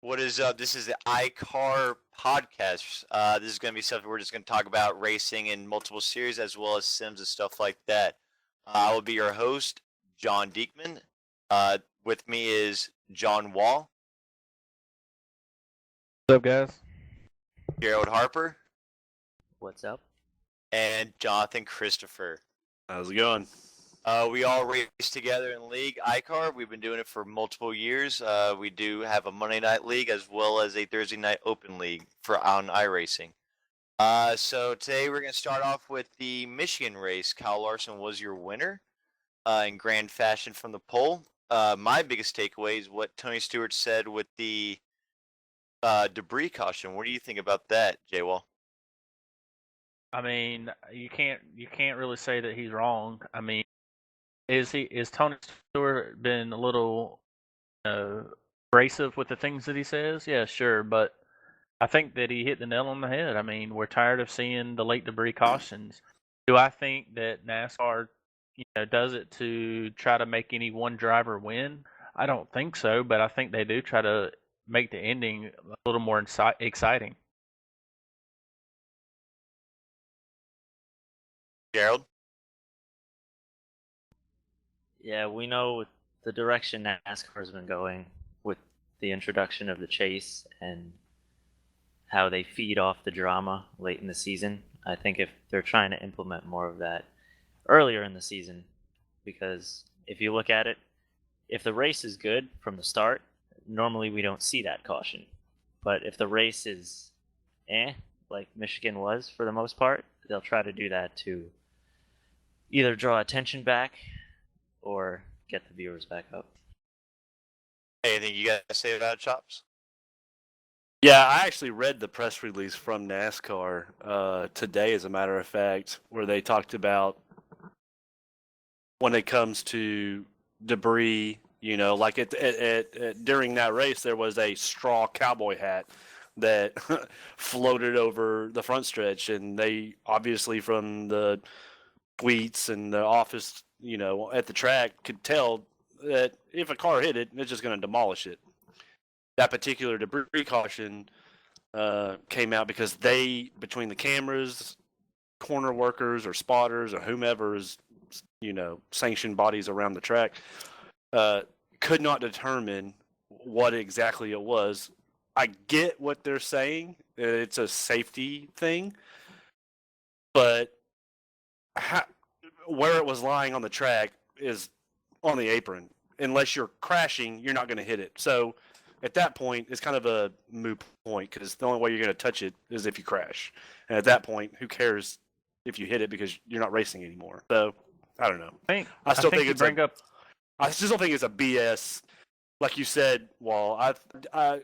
What is up? This is the ICAR Podcast. This is going to be something we're just going to talk about racing in multiple series as well as sims and stuff like that. I will be your host, John Diekman. With me is John Wall, What's up, guys? Gerald Harper, What's up? and Jonathan Christopher. How's it going? We all race together in league ICAR. We've been doing it for multiple years. We do have a Monday night league as well as a Thursday night open league on iRacing. So today we're going to start off with the Michigan race. Kyle Larson was your winner in grand fashion from the pole. My biggest takeaway is what Tony Stewart said with the debris caution. What do you think about that, J-Wall? I mean, you can't really say that he's wrong. I mean, is Tony Stewart been a little abrasive with the things that he says? Yeah, sure, but I think that he hit the nail on the head. I mean, we're tired of seeing the late debris cautions. Do I think that NASCAR, does it to try to make any one driver win? I don't think so, but I think they do try to make the ending a little more exciting. Gerald? Yeah, we know the direction NASCAR's been going with the introduction of the chase and how they feed off the drama late in the season. I think if they're trying to implement more of that earlier in the season, because if you look at it, if the race is good from the start, normally we don't see that caution. But if the race is like Michigan was for the most part, they'll try to do that to either draw attention back or get the viewers back up. Anything you got to say about it, Chops? Yeah, I actually read the press release from NASCAR today, as a matter of fact, where they talked about when it comes to debris, like during that race, there was a straw cowboy hat that floated over the front stretch, and they obviously from the tweets and the office, at the track could tell that if a car hit it, it's just going to demolish it. That particular debris caution came out because between the cameras, corner workers or spotters or whomever is, sanctioned bodies around the track, could not determine what exactly it was. I get what they're saying. It's a safety thing. But where it was lying on the track is on the apron. Unless you're crashing, you're not going to hit it. So at that point, it's kind of a moot point because the only way you're going to touch it is if you crash. And at that point, who cares if you hit it because you're not racing anymore? So I don't know. I still think it's a BS. Like you said, Wall, I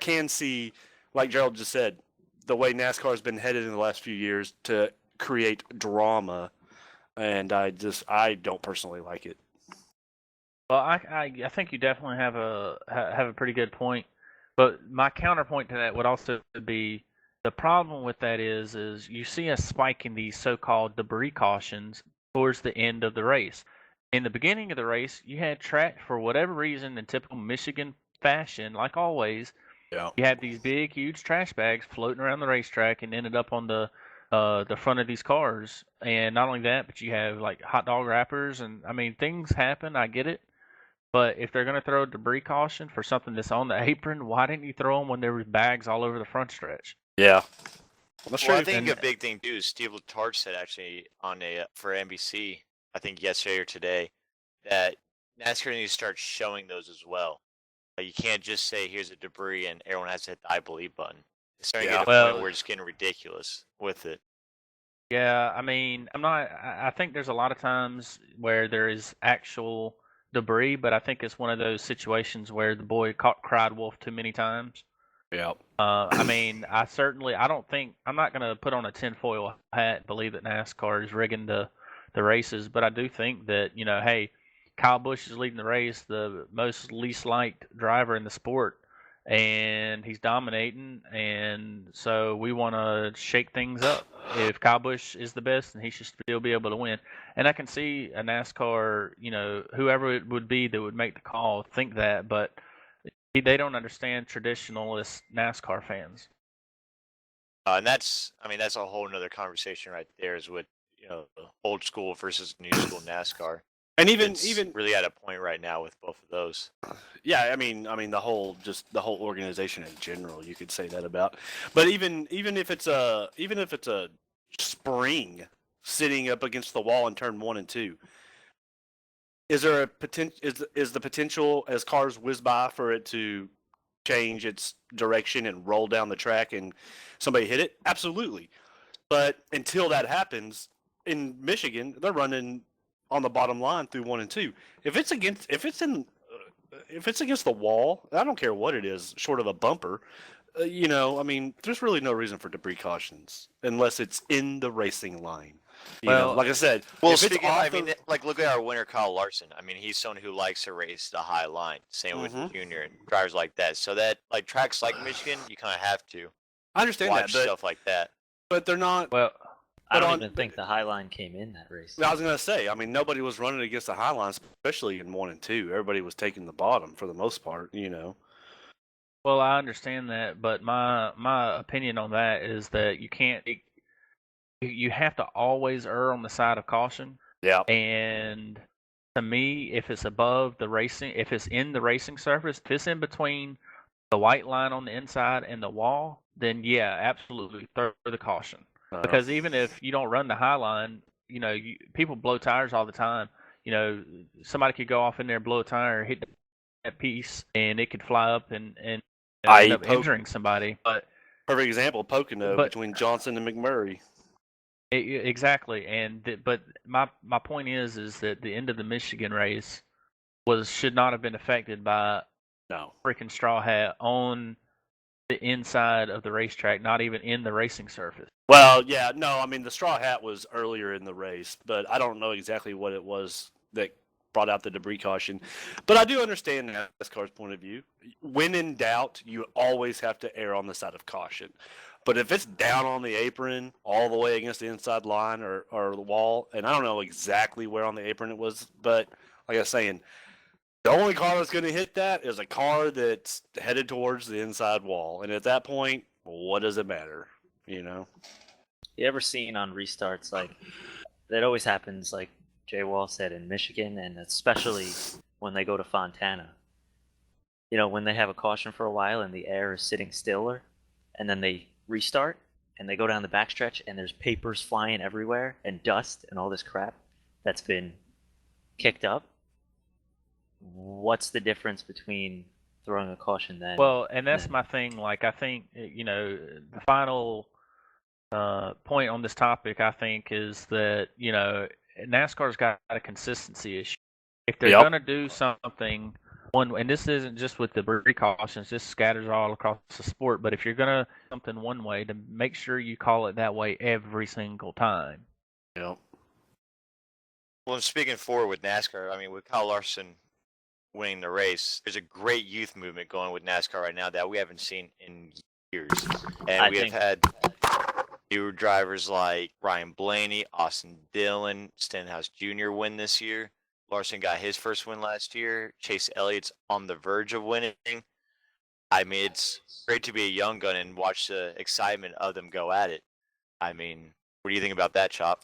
can see, like Gerald just said, the way NASCAR has been headed in the last few years to create drama, and I don't personally like it. Well, I think you definitely have a pretty good point, but my counterpoint to that would also be the problem with that is you see a spike in these so-called debris cautions towards the end of the race. In the beginning of the race, you had track for whatever reason in typical Michigan fashion, like always. Yeah. You had these big, huge trash bags floating around the racetrack and ended up on the front of these cars. And not only that, but you have like hot dog wrappers, and I mean things happen. I get it. But if they're going to throw a debris caution for something that's on the apron, why didn't you throw them when there was bags all over the front stretch? Yeah. Well, I think a big thing too is Steve Letarte said actually for NBC, I think yesterday or today, that NASCAR needs to start showing those as well. You can't just say here's a debris and everyone has to hit the I believe button. It's starting to get to a point where it's getting ridiculous with it. Yeah, I mean, I think there's a lot of times where there is actual debris, but I think it's one of those situations where the boy cried wolf too many times. Yeah. I mean, I'm not going to put on a tinfoil hat and believe that NASCAR is rigging the races, but I do think that, hey, Kyle Busch is leading the race, the most least liked driver in the sport, and he's dominating, and so we want to shake things up. If Kyle Busch is the best, then he should still be able to win. And I can see a NASCAR, whoever it would be that would make the call, think that, but They don't understand traditionalist NASCAR fans. And that's a whole nother conversation right there. Is with old school versus new school NASCAR. And It's even really at a point right now with both of those. yeah, I mean the whole organization in general, you could say that about. But even if it's a spring sitting up against the wall in turn 1 and 2, is there a potential? Is the potential as cars whiz by for it to change its direction and roll down the track and somebody hit it? Absolutely. But until that happens, in Michigan, they're running on the bottom line through 1 and 2. If it's against the wall, I don't care what it is, short of a bumper. There's really no reason for debris cautions unless it's in the racing line. Like I said, well, if it's look at our winner, Kyle Larson. I mean, he's someone who likes to race the high line. Same with Junior and drivers like that. So that tracks like Michigan, you kind of have to I understand watch that, stuff like that. but they're not. Well, I don't even think the High Line came in that race. I was going to say, nobody was running against the high line, especially in 1 and 2. Everybody was taking the bottom for the most part, well, I understand that, but my opinion on that is that you can't. You have to always err on the side of caution. Yeah. And to me, if it's above the racing, if it's in the racing surface, if it's in between the white line on the inside and the wall, then yeah, absolutely throw the caution. Because even if you don't run the high line, people blow tires all the time. Somebody could go off in there, blow a tire, hit that piece, and it could fly up and end up injuring somebody. But perfect example, Pocono between Johnson and McMurray. Exactly, but my point is that the end of the Michigan race should not have been affected by freaking straw hat on the inside of the racetrack, not even in the racing surface. Well, yeah, no, the straw hat was earlier in the race, but I don't know exactly what it was that brought out the debris caution. But I do understand NASCAR's point of view. When in doubt, you always have to err on the side of caution. But if it's down on the apron, all the way against the inside line or the wall, and I don't know exactly where on the apron it was, but like I was saying, the only car that's going to hit that is a car that's headed towards the inside wall. And at that point, what does it matter? You ever seen on restarts, that always happens, like Jay Wall said, in Michigan, and especially when they go to Fontana. When they have a caution for a while and the air is sitting stiller, and then they restart and they go down the backstretch and there's papers flying everywhere and dust and all this crap that's been kicked up. What's the difference between throwing a caution then? Well, and that's my thing. I think, the final point on this topic, I think, is that, NASCAR's got a consistency issue. If they're going to do something, and this isn't just with the debris cautions, this scatters all across the sport, but if you're going to do something one way, to make sure you call it that way every single time. Yep. Well, speaking forward with NASCAR, with Kyle Larson winning the race, there's a great youth movement going with NASCAR right now that we haven't seen in years. And we have had newer drivers like Ryan Blaney, Austin Dillon, Stenhouse Jr. win this year. Larson got his first win last year. Chase Elliott's on the verge of winning. It's great to be a young gun and watch the excitement of them go at it. What do you think about that, Chop?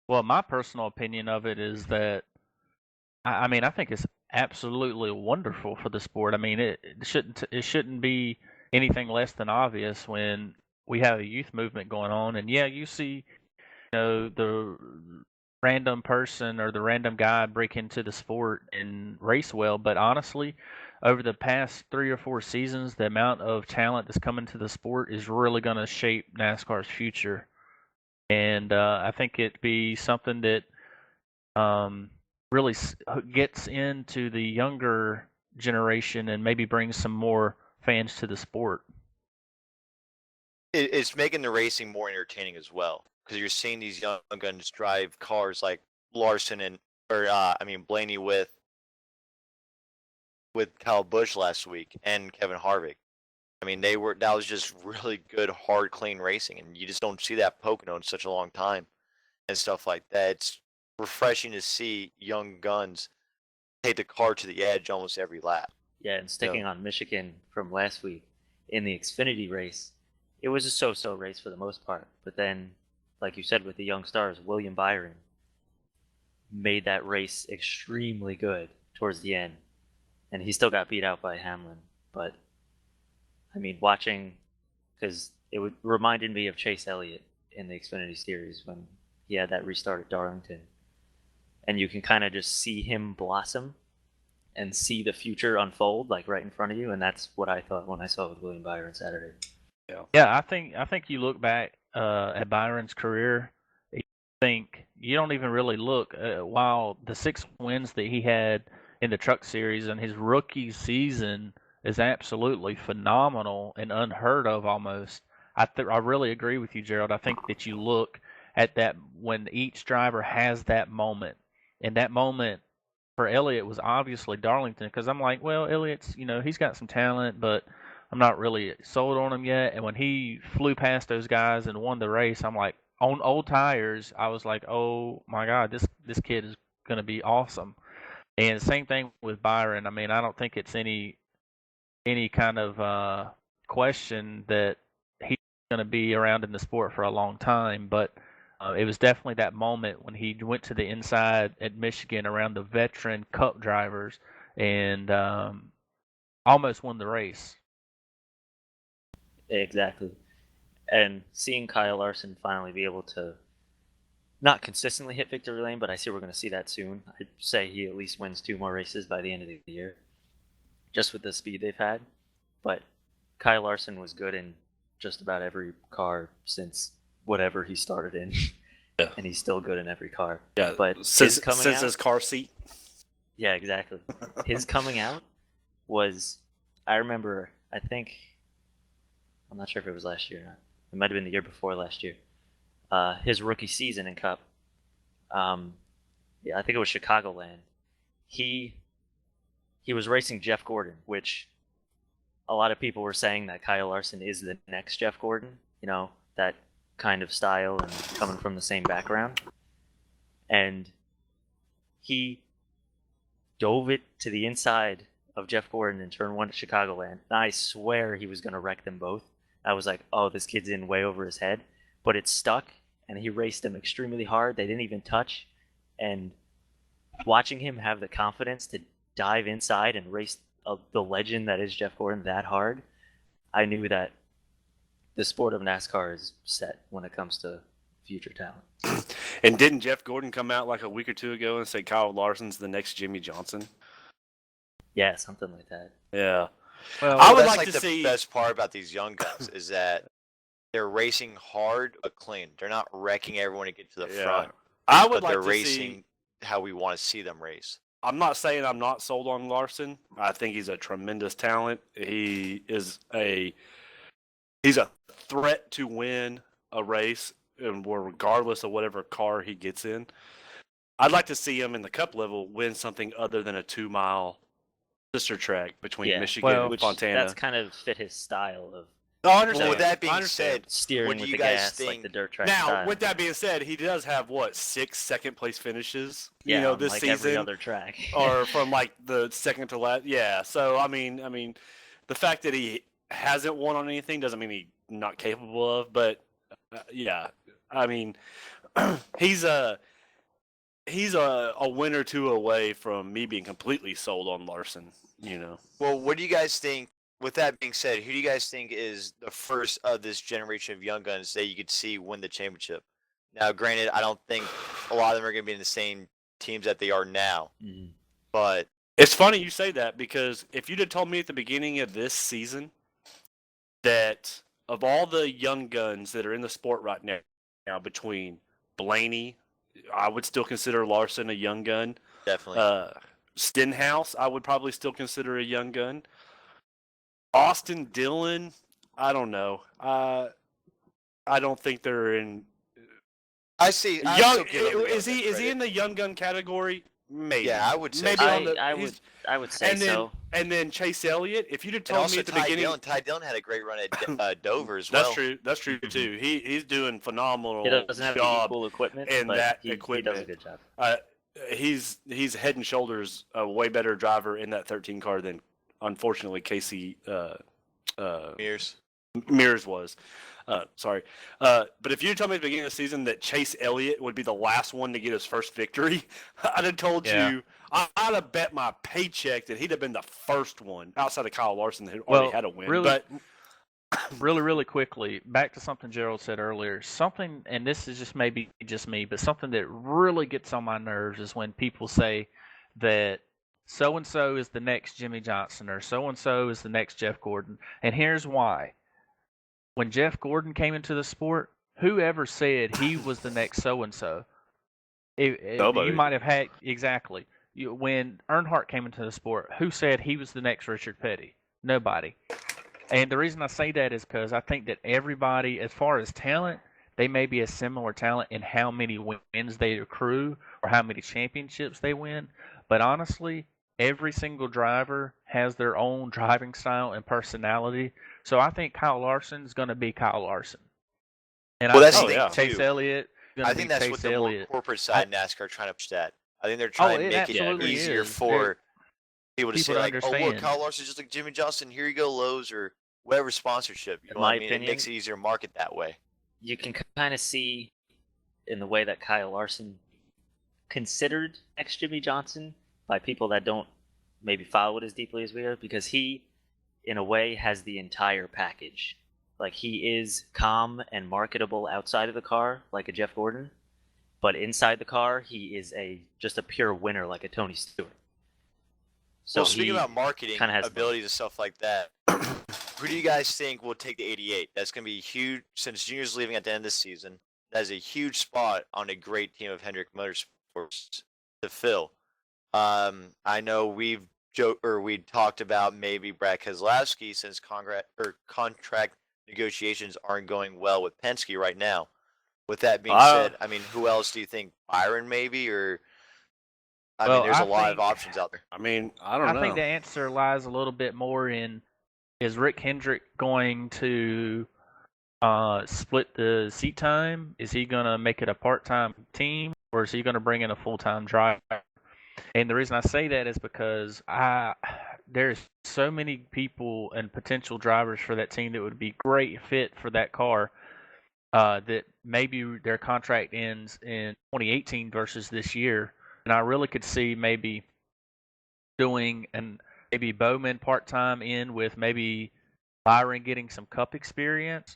Well, my personal opinion of it is that, I think it's absolutely wonderful for the sport. It shouldn't be anything less than obvious when we have a youth movement going on. And yeah, you see, the random person or the random guy break into the sport and race well. But honestly, over the past 3 or 4 seasons, the amount of talent that's coming to the sport is really going to shape NASCAR's future. And I think it'd be something that really gets into the younger generation and maybe brings some more fans to the sport. It's making the racing more entertaining as well, because you're seeing these young guns drive cars like Larson Blaney with Kyle Busch last week and Kevin Harvick. I mean, that was just really good, hard, clean racing, and you just don't see that Pocono in such a long time and stuff like that. It's refreshing to see young guns take the car to the edge almost every lap. Yeah, and sticking on Michigan from last week, in the Xfinity race, it was a so-so race for the most part. But then, like you said, with the young stars, William Byron made that race extremely good towards the end. And he still got beat out by Hamlin. But, I mean, watching, because it reminded me of Chase Elliott in the Xfinity Series when he had that restart at Darlington. And you can kind of just see him blossom and see the future unfold like right in front of you, and that's what I thought when I saw it with William Byron Saturday. Yeah, I think you look back at Byron's career, you think you don't even really look while the 6 wins that he had in the Truck Series and his rookie season is absolutely phenomenal and unheard of almost. I really agree with you, Gerald. I think that you look at that when each driver has that moment, and that moment for Elliott was obviously Darlington, because I'm like, well, Elliott's, he's got some talent, but I'm not really sold on him yet. And when he flew past those guys and won the race, I'm like, on old tires, I was like, oh my God, this kid is going to be awesome. And same thing with Byron. I mean, I don't think it's any kind of question that he's going to be around in the sport for a long time, but it was definitely that moment when he went to the inside at Michigan around the veteran Cup drivers and almost won the race. Exactly. And seeing Kyle Larson finally be able to not consistently hit victory lane, but I see we're going to see that soon. I'd say he at least wins 2 more races by the end of the year, just with the speed they've had. But Kyle Larson was good in just about every car since whatever he started in. Yeah. And he's still good in every car. Yeah, but since his his car seat. Yeah, exactly. His coming out was, I remember, I'm not sure if it was last year or not. It might have been the year before last year. His rookie season in Cup. I think it was Chicagoland. He was racing Jeff Gordon, which a lot of people were saying that Kyle Larson is the next Jeff Gordon. That kind of style and coming from the same background. And he dove it to the inside of Jeff Gordon in turn 1 at Chicagoland. And I swear he was going to wreck them both. I was like, oh, this kid's in way over his head. But it stuck, and he raced them extremely hard. They didn't even touch. And watching him have the confidence to dive inside and race the legend that is Jeff Gordon that hard, I knew that the sport of NASCAR is set when it comes to future talent. And didn't Jeff Gordon come out like a week or 2 ago and say Kyle Larson's the next Jimmy Johnson? Yeah, something like that. Yeah. Well, I would that's like to the see. best part about these young guys is that they're racing hard but clean. They're not wrecking everyone to get to the front. I would but like they're to racing see. how we want to see them race. I'm not saying I'm not sold on Larson. I think he's a tremendous talent. He's a threat to win a race, and regardless of whatever car he gets in. I'd like to see him in the Cup level win something other than a 2-mile sister track between Michigan and Fontana. That's kind of fit his style of I understand. Well, with that being said, steering what do with you the guys gas think? like the dirt track Now, style. with that being said, he does have 6 second-place finishes. on this like season, every other track, or from like the second to last. Yeah. So I mean, the fact that he hasn't won on anything doesn't mean he's not capable of. But yeah, I mean, he's a win or 2 away from me being completely sold on Larson. Well, what do you guys think? With that being said, who do you guys think is the first of this generation of young guns that you could see win the championship? Now, granted, I don't think a lot of them are going to be in the same teams that they are now. Mm-hmm. But it's funny you say that, because if you'd have told me at the beginning of this season that of all the young guns that are in the sport right now between Blaney, I would still consider Larson a young gun. definitely. Stenhouse, I would probably still consider a young gun. Austin Dillon, I don't know. I don't think they're in. I see. Young, is he in the young gun category? maybe. Yeah, I would say maybe so. on the. I would say and then, so. And then Chase Elliott. If you'd have And told me also at the Ty beginning, Dillon. Ty Dillon had a great run at Dover as well. that's true. That's true too. He's doing phenomenal He doesn't have the job equal equipment, in but that he equipment. does a good job. He's head and shoulders a way better driver in that 13 car than unfortunately Casey Mears was. Sorry. But if you told me at the beginning of the season that Chase Elliott would be the last one to get his first victory, I'd have told you, I'd have bet my paycheck that he'd have been the first one outside of Kyle Larson that already had a win. Really, but really quickly, back to something Gerald said earlier. Something, and this is just maybe just me, but something that really gets on my nerves is when people say that so-and-so is the next Jimmy Johnson or so-and-so is the next Jeff Gordon. And here's why. When Jeff Gordon came into the sport, whoever said he was the next so-and-so? You might have had, exactly. When Earnhardt came into the sport, who said he was the next Richard Petty? Nobody. And the reason I say that is because I think that everybody, as far as talent, they may be a similar talent in how many wins they accrue or how many championships they win. But honestly, every single driver has their own driving style and personality. So I think Kyle Larson's going to be Kyle Larson. And Well, I that's think the thing, Chase too. Elliott is I going to think be that's Chase what the Elliott. more corporate side NASCAR are trying to push that. I think they're trying to it make it absolutely easier is. for people to say, to like, oh, look, understand. Kyle Larson's just like Jimmy Johnson. Here you go, Lowe's or whatever sponsorship. You know what I mean? It makes it easier to market that way. You can kind of see in the way that Kyle Larson considered next Jimmy Johnson by people that don't maybe follow it as deeply as we are, because he, in a way, has the entire package. Like, he is calm and marketable outside of the car, like a Jeff Gordon, but inside the car, he is just a pure winner, like a Tony Stewart. So well, speaking about marketing abilities and stuff like that, who do you guys think will take the 88? That's going to be huge since Junior's leaving at the end of the season. That's a huge spot on a great team of Hendrick Motorsports to fill. I know we talked about maybe Brad Keselowski since contract negotiations aren't going well with Penske right now. With that being said, I mean, who else do you think? Byron maybe, or I mean, there's a lot of options out there. I mean, I don't know. I think the answer lies a little bit more in, is Rick Hendrick going to split the seat time? Is he going to make it a part-time team, or is he going to bring in a full-time driver? And the reason I say that is because there's so many people and potential drivers for that team that would be great fit for that car, that maybe their contract ends in 2018 versus this year. And I really could see maybe doing maybe Bowman part-time in with maybe Byron getting some Cup experience,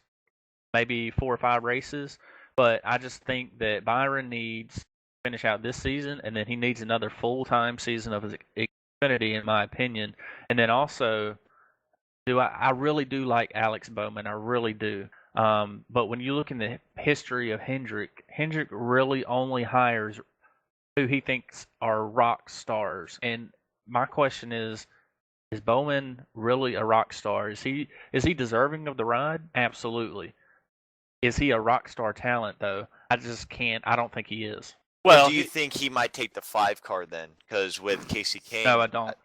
maybe 4 or 5 races. But I just think that Byron needs to finish out this season, and then he needs another full-time season of his Xfinity, in my opinion. And then also, I really do like Alex Bowman. I really do. But when you look in the history of Hendrick really only hires who he thinks are rock stars. And my question is Bowman really a rock star? Is he deserving of the ride? Absolutely. Is he a rock star talent, though? I don't think he is. Well, do you think he might take the 5 car then? Because with Casey Kane, no, I don't.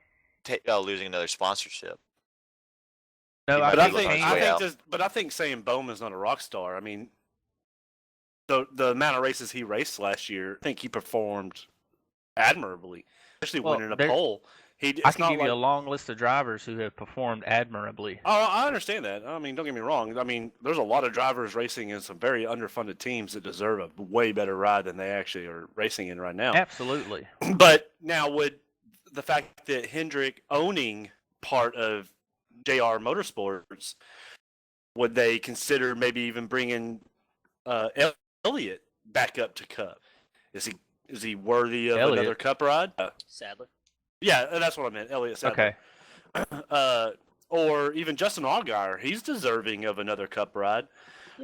Losing another sponsorship. No, but I think saying Bowman's not a rock star. I mean, the amount of races he raced last year, I think he performed admirably, especially winning a pole. I can give you a long list of drivers who have performed admirably. Oh, I understand that. I mean, don't get me wrong. I mean, there's a lot of drivers racing in some very underfunded teams that deserve a way better ride than they actually are racing in right now. Absolutely. But now, would the fact that Hendrick owning part of JR Motorsports, would they consider maybe even bringing Elliott back up to Cup? Is he worthy of another Cup ride? Sadler. Yeah, that's what I meant. Elliott Sadler. Okay. Or even Justin Allgaier, he's deserving of another Cup ride.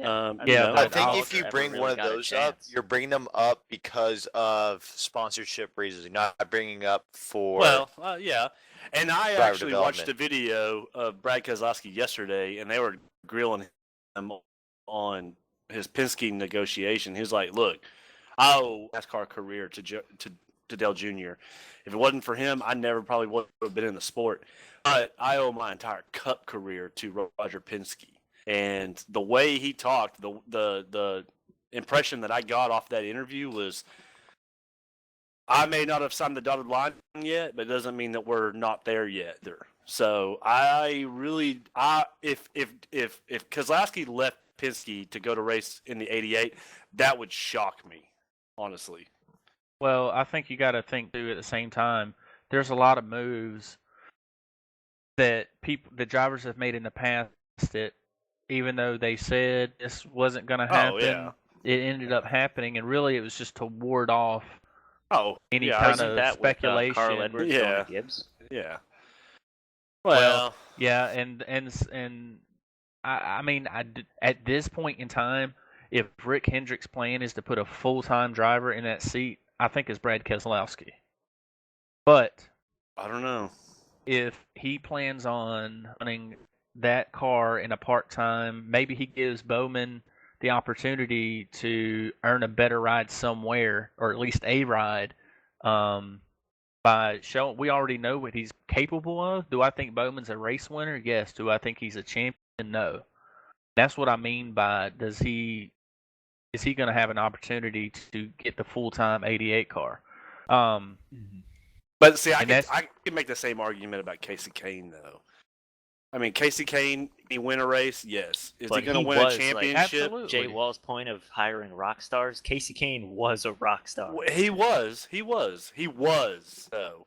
I think if you bring one of those up, you're bringing them up because of sponsorship reasons. You're not bringing up for yeah. And I actually watched a video of Brad Keselowski yesterday, and they were grilling him on his Penske negotiation. He was like, "Look, I owe NASCAR career to to Dale Jr. If it wasn't for him, I never probably would have been in the sport. But I owe my entire Cup career to Roger Penske. And the way he talked, the impression that I got off that interview was, I may not have signed the dotted line yet, but it doesn't mean that we're not there yet either. So if Keselowski left Penske to go to race in the 88, that would shock me, honestly. Well, I think you got to think too at the same time. There's a lot of moves that the drivers have made in the past that, even though they said this wasn't going to happen, it ended up happening, and really it was just to ward off any kind of speculation. Carl Edwards going to Gibbs. Yeah. Well, yeah, and I mean, at this point in time, if Rick Hendrick's plan is to put a full-time driver in that seat, I think it's Brad Keselowski. But I don't know if he plans on running that car in a part-time, maybe he gives Bowman the opportunity to earn a better ride somewhere, or at least a ride, by showing. We already know what he's capable of. Do I think Bowman's a race winner? Yes. Do I think he's a champion? No. That's what I mean by is he going to have an opportunity to get the full-time 88 car? But see, I can make the same argument about Casey Kane, though. I mean, Casey Kane, he win a race, yes. Is he going to win a championship? Absolutely. Jay Wall's point of hiring rock stars, Casey Kane was a rock star. He was, though.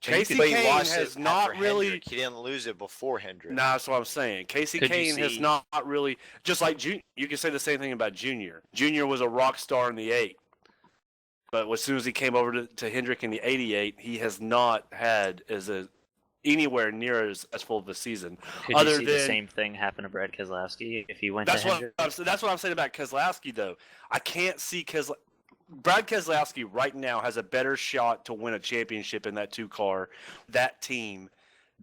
Casey Kane has not really. Hendrick. He didn't lose it before Hendrick. Nah, that's what I'm saying. Casey Kane has not really, just like Junior. You can say the same thing about Junior. Junior was a rock star in the 8. But as soon as he came over to Hendrick in the 88, he has not had anywhere near as full of a season. Could you see the same thing happen to Brad Keselowski if he went to Hendrick? That's what I'm saying about Keselowski, though. I can't see Brad Keselowski right now has a better shot to win a championship in that 2-car, that team,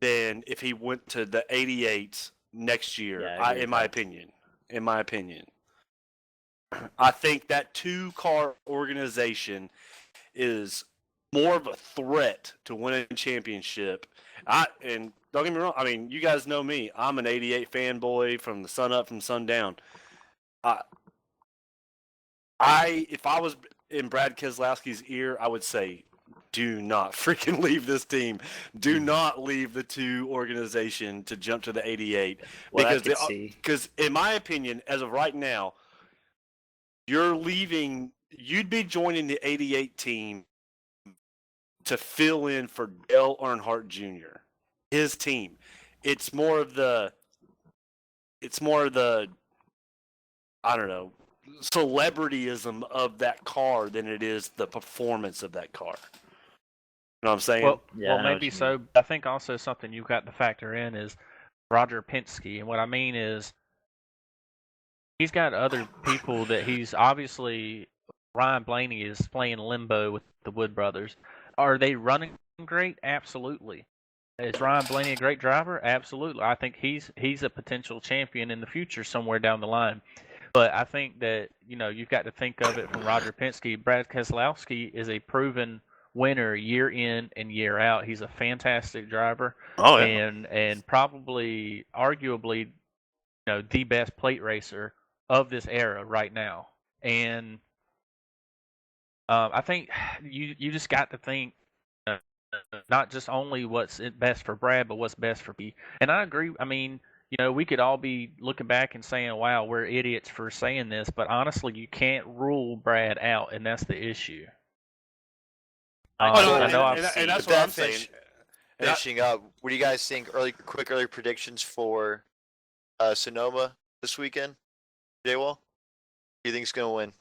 than if he went to the 88 next year, in my opinion. In my opinion. I think that 2-car organization is more of a threat to winning a championship. And don't get me wrong, I mean, you guys know me. I'm an 88 fanboy from the sun up, from sundown. If I was in Brad Keselowski's ear, I would say, do not freaking leave this team. Do not leave the 2 organization to jump to the 88. Well, because in my opinion, as of right now, you'd be joining the 88 team to fill in for Dale Earnhardt Jr., his team. It's more of the, I don't know, celebrityism of that car than it is the performance of that car. You know what I'm saying? Well, maybe so. I think also something you've got to factor in is Roger Penske. And what I mean is, he's got other people that he's obviously. Ryan Blaney is playing limbo with the Wood brothers. Are they running great? Absolutely. Is Ryan Blaney a great driver? Absolutely. I think he's a potential champion in the future somewhere down the line. But I think that, you've got to think of it from Roger Penske. Brad Keselowski is a proven winner year in and year out. He's a fantastic driver. Oh, yeah. And probably, arguably, the best plate racer of this era right now. And I think you just got to think not just only what's best for Brad, but what's best for me. And I agree. I mean, we could all be looking back and saying, wow, we're idiots for saying this. But honestly, you can't rule Brad out, and that's the issue. And that's what I'm saying. Finishing up, what do you guys think? Quick early predictions for Sonoma this weekend? J-Wall? Who do you think is going to win?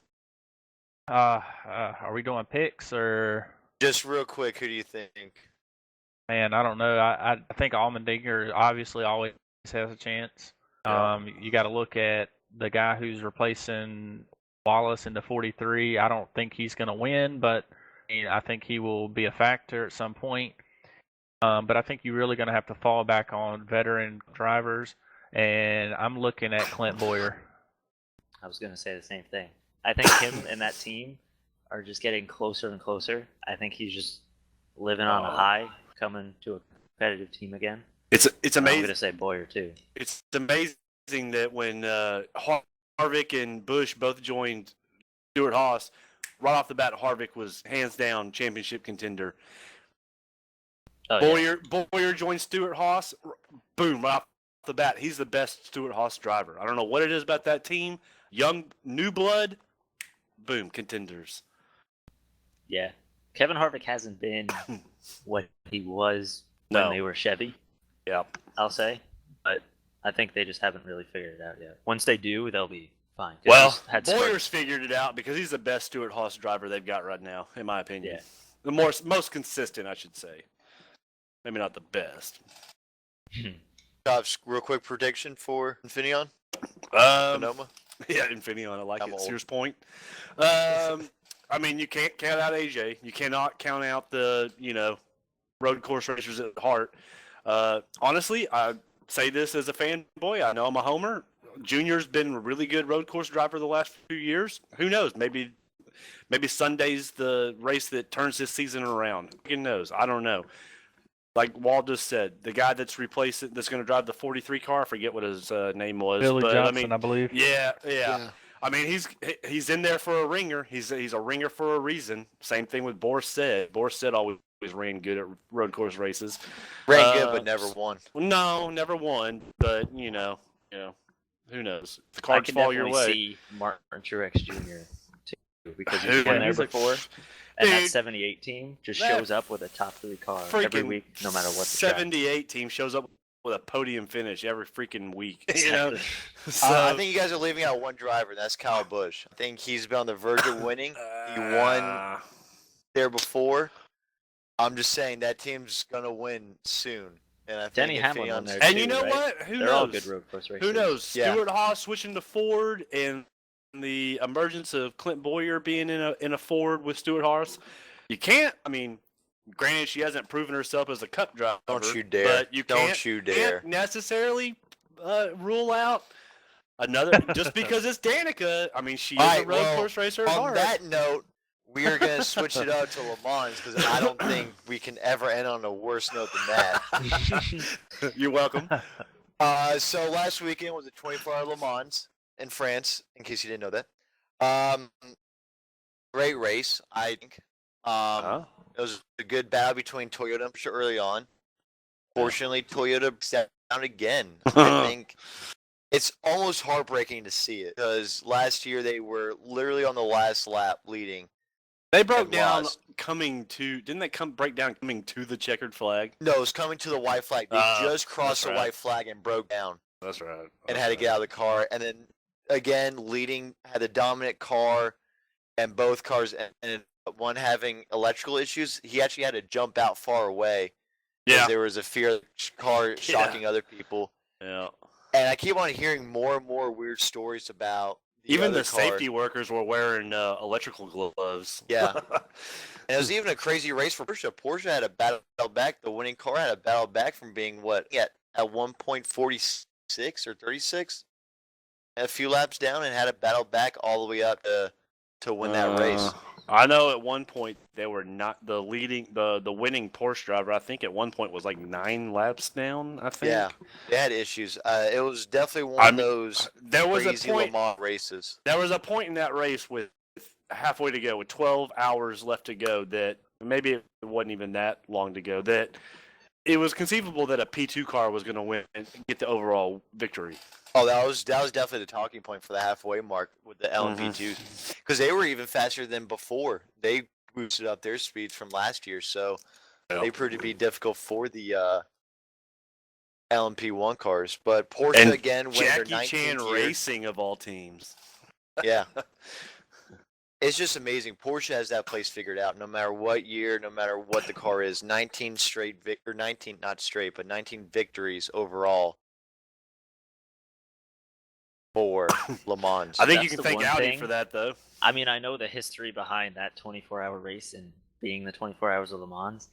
Are we doing picks or just real quick? Who do you think? Man, I don't know. I think Allmendinger obviously always has a chance. Yeah. You got to look at the guy who's replacing Wallace in the 43. I don't think he's going to win, but I think he will be a factor at some point. But I think you're really going to have to fall back on veteran drivers, and I'm looking at Clint Boyer. I was going to say the same thing. I think him and that team are just getting closer and closer. I think he's just living on a high, coming to a competitive team again. It's I'm amazing. going to say Boyer too. It's amazing that when Harvick and Busch both joined Stewart Haas, right off the bat, Harvick was hands down championship contender. Oh, yeah. Boyer joined Stewart Haas, boom, right off the bat, he's the best Stewart Haas driver. I don't know what it is about that team. Young, new blood, boom, contenders. Yeah. Kevin Harvick hasn't been what he was when they were Chevy. Yep. I'll say. But I think they just haven't really figured it out yet. Once they do, they'll be fine. Well, Boyer's figured it out because he's the best Stewart Haas driver they've got right now, in my opinion. Yeah. The most consistent, I should say. Maybe not the best. Real quick prediction for Infineon? Sonoma? Yeah, Infineon. I like I'm it. old. Sears Point. I mean, you can't count out AJ. You cannot count out the, road course racers at heart. Honestly, I say this as a fanboy. I know I'm a homer. Junior's been a really good road course driver the last few years. Who knows? Maybe Sunday's the race that turns this season around. Who knows? I don't know. Like Walt just said, the guy that's replacing, that's going to drive the 43 car, I forget what his name was. Billy but, Johnson, I believe. Yeah. I mean, he's in there for a ringer. He's a ringer for a reason. Same thing with Borset. Borset always ran good at road course races. Ran good, but never won. No, never won. But who knows? The cards fall your way. I can definitely see Martin Truex Jr. too, because he's been there before. And that 78 team just shows up with a top 3 car every week, no matter what the track. 78 team shows up with a podium finish every freaking week. Exactly. So, I think you guys are leaving out one driver, and that's Kyle Busch. I think he's been on the verge of winning. He won there before. I'm just saying that team's gonna win soon. And I think Denny Hamlin won there And too, you know right? what? Who They're knows? all good road course racers. Who knows? Yeah. Stewart Haas switching to Ford and the emergence of Clint Boyer being in a Ford with Stewart Haas. You can't. I mean, granted, she hasn't proven herself as a Cup driver. Don't you dare! But you Don't you dare! can't necessarily rule out another just because it's Danica. I mean, she is a road course racer at On heart. that note, we are going to switch it up to Le Mans because I don't think we can ever end on a worse note than that. You're welcome. So last weekend was a 24-hour Le Mans in France, in case you didn't know that. Great race, I think. It was a good battle between Toyota and Porsche early on. Fortunately, Toyota stepped down again. I think it's almost heartbreaking to see it because last year they were literally on the last lap leading. They broke down didn't they break down coming to the checkered flag? No, it was coming to the white flag. They just crossed the white flag and broke down. That's right. And had to get out of the car. And then again, leading had a dominant car, and both cars ended up one having electrical issues. He actually had to jump out far away. Yeah. There was a fear of the car shocking other people. Yeah. And I keep on hearing more and more weird stories about Even other the car. safety workers were wearing electrical gloves. Yeah. And it was even a crazy race for Porsche. Porsche had a battle back. The winning car had a battle back from being at 1.46 or 36, a few laps down, and had a battle back all the way up to win that race. I know at one point they were not the winning Porsche driver. I think at one point was like 9 laps down. I think. Yeah, they had issues. It was definitely one of those there was crazy a point, Le Mans races. There was a point in that race with halfway to go, with 12 hours left to go, that maybe it wasn't even that long to go, that it was conceivable that a P2 car was going to win and get the overall victory. Oh, that was definitely the talking point for the halfway mark with the LMP2, because they were even faster than before. They boosted up their speeds from last year, so they proved to be difficult for the LMP1 cars. But Porsche And again went their Jackie 19th Chan year. Racing of all teams. Yeah. It's just amazing. Porsche has that place figured out. No matter what year, no matter what the car is, 19 victories overall for Le Mans. I think That's you can the thank one Audi thing. for that, though. I mean, I know the history behind that 24-hour race and being the 24 hours of Le Mans,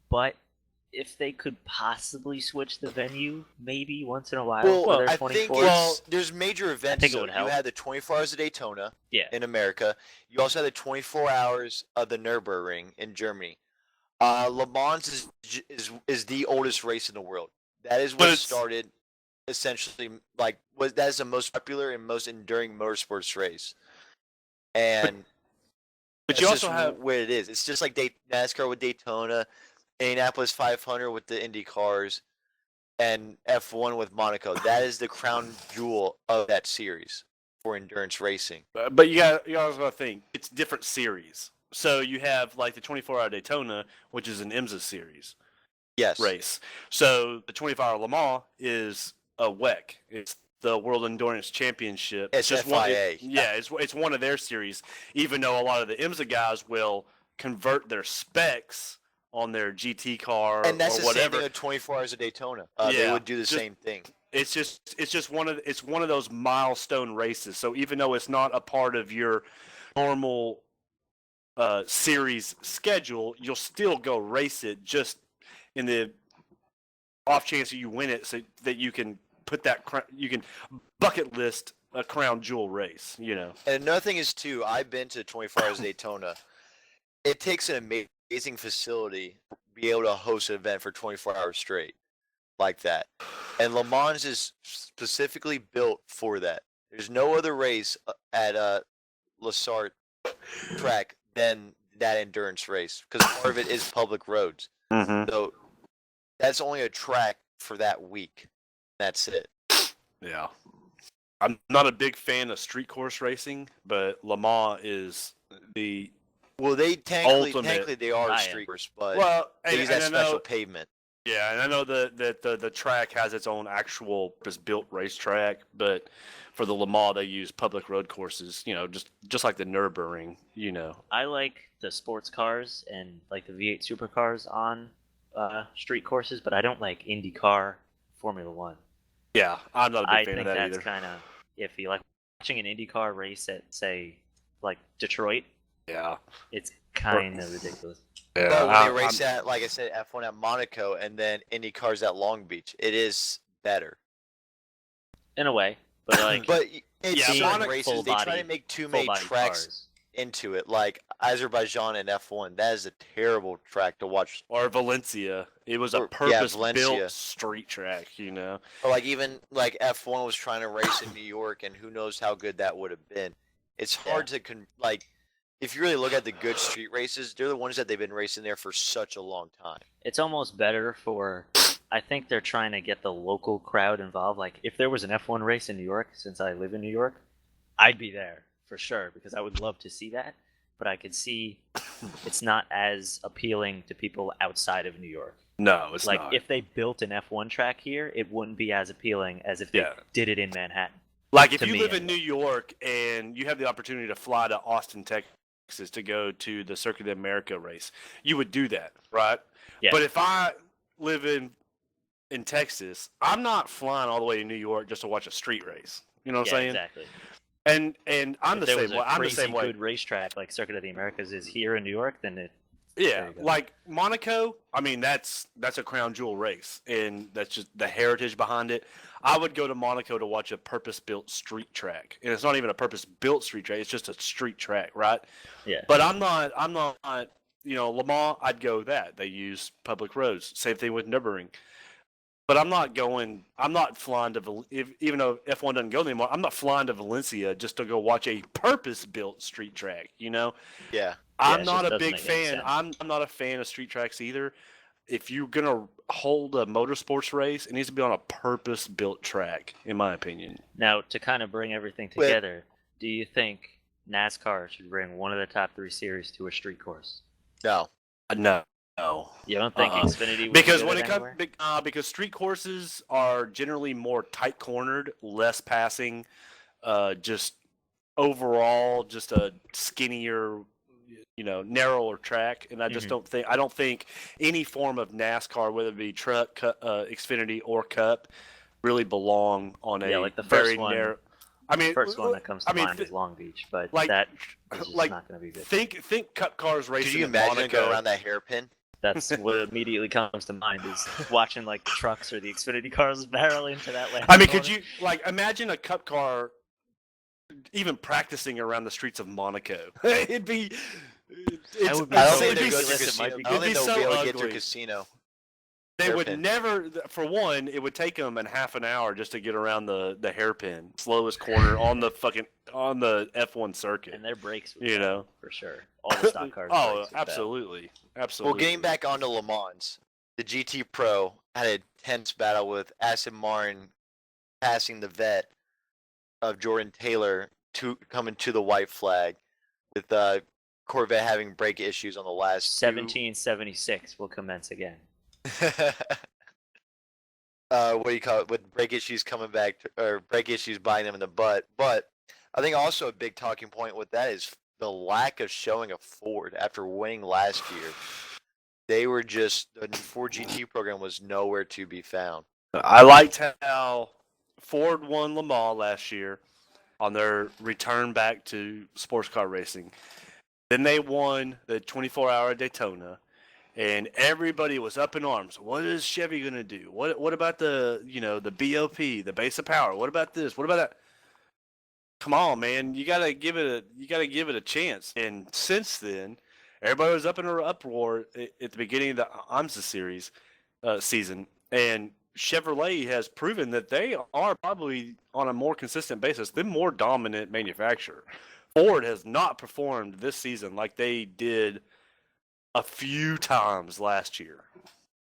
but if they could possibly switch the venue, maybe once in a while Well, for their I think 24s. there's major events. think it So would you help. had the 24 hours of Daytona Yeah. in America. You also had the 24 hours of the Nürburgring in Germany. Le Mans is the oldest race in the world. That is But what it's- started essentially that is the most popular and most enduring motorsports race. And But that's you also just have what it is. It's just like NASCAR with Daytona, Indianapolis 500 with the Indy cars, and F1 with Monaco. That is the crown jewel of that series for endurance racing. But you always got to think it's different series. So you have like the 24-hour Daytona, which is an IMSA series Yes. race. So the 24-hour Le Mans is a WEC. It's the World Endurance Championship. It's just FIA. it's one of their series. Even though a lot of the IMSA guys will convert their specs on their GT car And that's or the same whatever. thing with 24 hours of Daytona. They Yeah, would do the just- same thing. It's just one of those milestone races. So even though it's not a part of your normal series schedule, you'll still go race it just in the off chance that you win it, so that you can put you can bucket list a crown jewel race. And another thing is too, I've been to 24 hours of Daytona. It takes an amazing facility to be able to host an event for 24 hours straight like that. And Le Mans is specifically built for that. There's no other race at Lassart track than that endurance race because part of it is public roads. Mm-hmm. So that's only a track for that week. That's it. Yeah. I'm not a big fan of street course racing, but Le Mans is the Well, they technically ultimate. they are I am. street course, but and, they use and that I know, special pavement. yeah, and I know that the track has its own actual purpose-built racetrack, but for the Le Mans they use public road courses, just like the Nürburgring, I like the sports cars and like the V8 supercars on street courses, but I don't like IndyCar, Formula One. Yeah, I'm not a big I fan think of that that's either. kind of iffy. Like watching an IndyCar race at, say, like Detroit, Yeah, it's kind of ridiculous. yeah. But when they race at, like I said, F1 at Monaco and then Indy cars at Long Beach, it is better. In a way, but like But in Yeah, certain Monaco- races, they try to make too many full-body tracks cars. into it, like Azerbaijan and F1. That is a terrible track to watch. Or Valencia, it was a Or- yeah, purpose-built Valencia. street track, Or like even like F1 was trying to race in New York, and who knows how good that would have been. It's hard to if you really look at the good street races, they're the ones that they've been racing there for such a long time. It's almost better for. I think they're trying to get the local crowd involved. Like if there was an F1 race in New York, since I live in New York, I'd be there for sure because I would love to see that. But I could see it's not as appealing to people outside of New York. No, it's Like not. if they built an F1 track here, it wouldn't be as appealing as if they Yeah. did it in Manhattan. Like if to you me, live in anyway. New York and you have the opportunity to fly to Austin, Texas to go to the Circuit of America race, you would do that, right? Yeah. But if I live in Texas, I'm not flying all the way to New York just to watch a street race. You know what I'm saying? Exactly. And I'm If the there same was a way. I'm the crazy same way. good racetrack like Circuit of the Americas is here in New York, then it. Yeah, There you go. like Monaco. I mean, that's a crown jewel race, and that's just the heritage behind it. I would go to Monaco to watch a purpose-built street track, and it's not even a purpose-built street track; it's just a street track, right? Yeah. But I'm not. Le Mans, I'd go that they use public roads. Same thing with Nürburgring. But I'm not flying to even though F1 doesn't go anymore. I'm not flying to Valencia just to go watch a purpose-built street track. Yeah. I'm it not just a doesn't big make any fan. sense. I'm not a fan of street tracks either. If you're gonna hold a motorsports race, it needs to be on a purpose-built track, in my opinion. Now, to kind of bring everything Wait. together, do you think NASCAR should bring one of the top 3 series to a street course? No. No. You don't think Uh-uh. Xfinity would Because do when it it comes, anywhere? because street courses are generally more tight cornered, less passing, just overall, just a skinnier, narrower track. And I just Mhm. don't think any form of NASCAR, whether it be truck, Xfinity, or Cup, really belong on Yeah, a like the very first one- narrow. I mean, First one that comes to mind th- is Long Beach, but like- that is just like, not going to be good. think Cup cars racing. Could you at imagine Monaco. to go around that hairpin? That's what immediately comes to mind is watching like the trucks or the Xfinity cars barrel into that last I mean, corner. could you imagine a Cup car even practicing around the streets of Monaco? It'd be. It's, would be I don't so think they'll it'd go be, to ridiculous, it might casino. be I don't good. think they'll It'd be be able so to get to a ugly. casino. they would hairpin. never. For one, it would take them a half an hour just to get around the hairpin, slowest corner on the F1 circuit. And their brakes would You fail, know. for sure. All the stock cars. Oh, brakes would fail. absolutely. Well, Absolutely. getting back onto Le Mans, the GT Pro had a tense battle with Aston Martin passing the vet of Jordan Taylor coming to the white flag, with Corvette having brake issues on the last 1776 will commence again. what do you call it? With brake issues coming back, or brake issues biting them in the butt. But I think also a big talking point with that is the lack of showing of Ford after winning last year. They were just the Ford GT program was nowhere to be found. I liked how Ford won Le Mans last year on their return back to sports car racing. Then they won the 24-hour Daytona, and everybody was up in arms. What is Chevy going to do? What about the BOP, the base of power? What about this? What about that? Come on, man! You gotta give it a chance. And since then, everybody was up in an uproar at the beginning of the IMSA series season, and Chevrolet has proven that they are probably on a more consistent basis the more dominant manufacturer. Ford has not performed this season like they did a few times last year.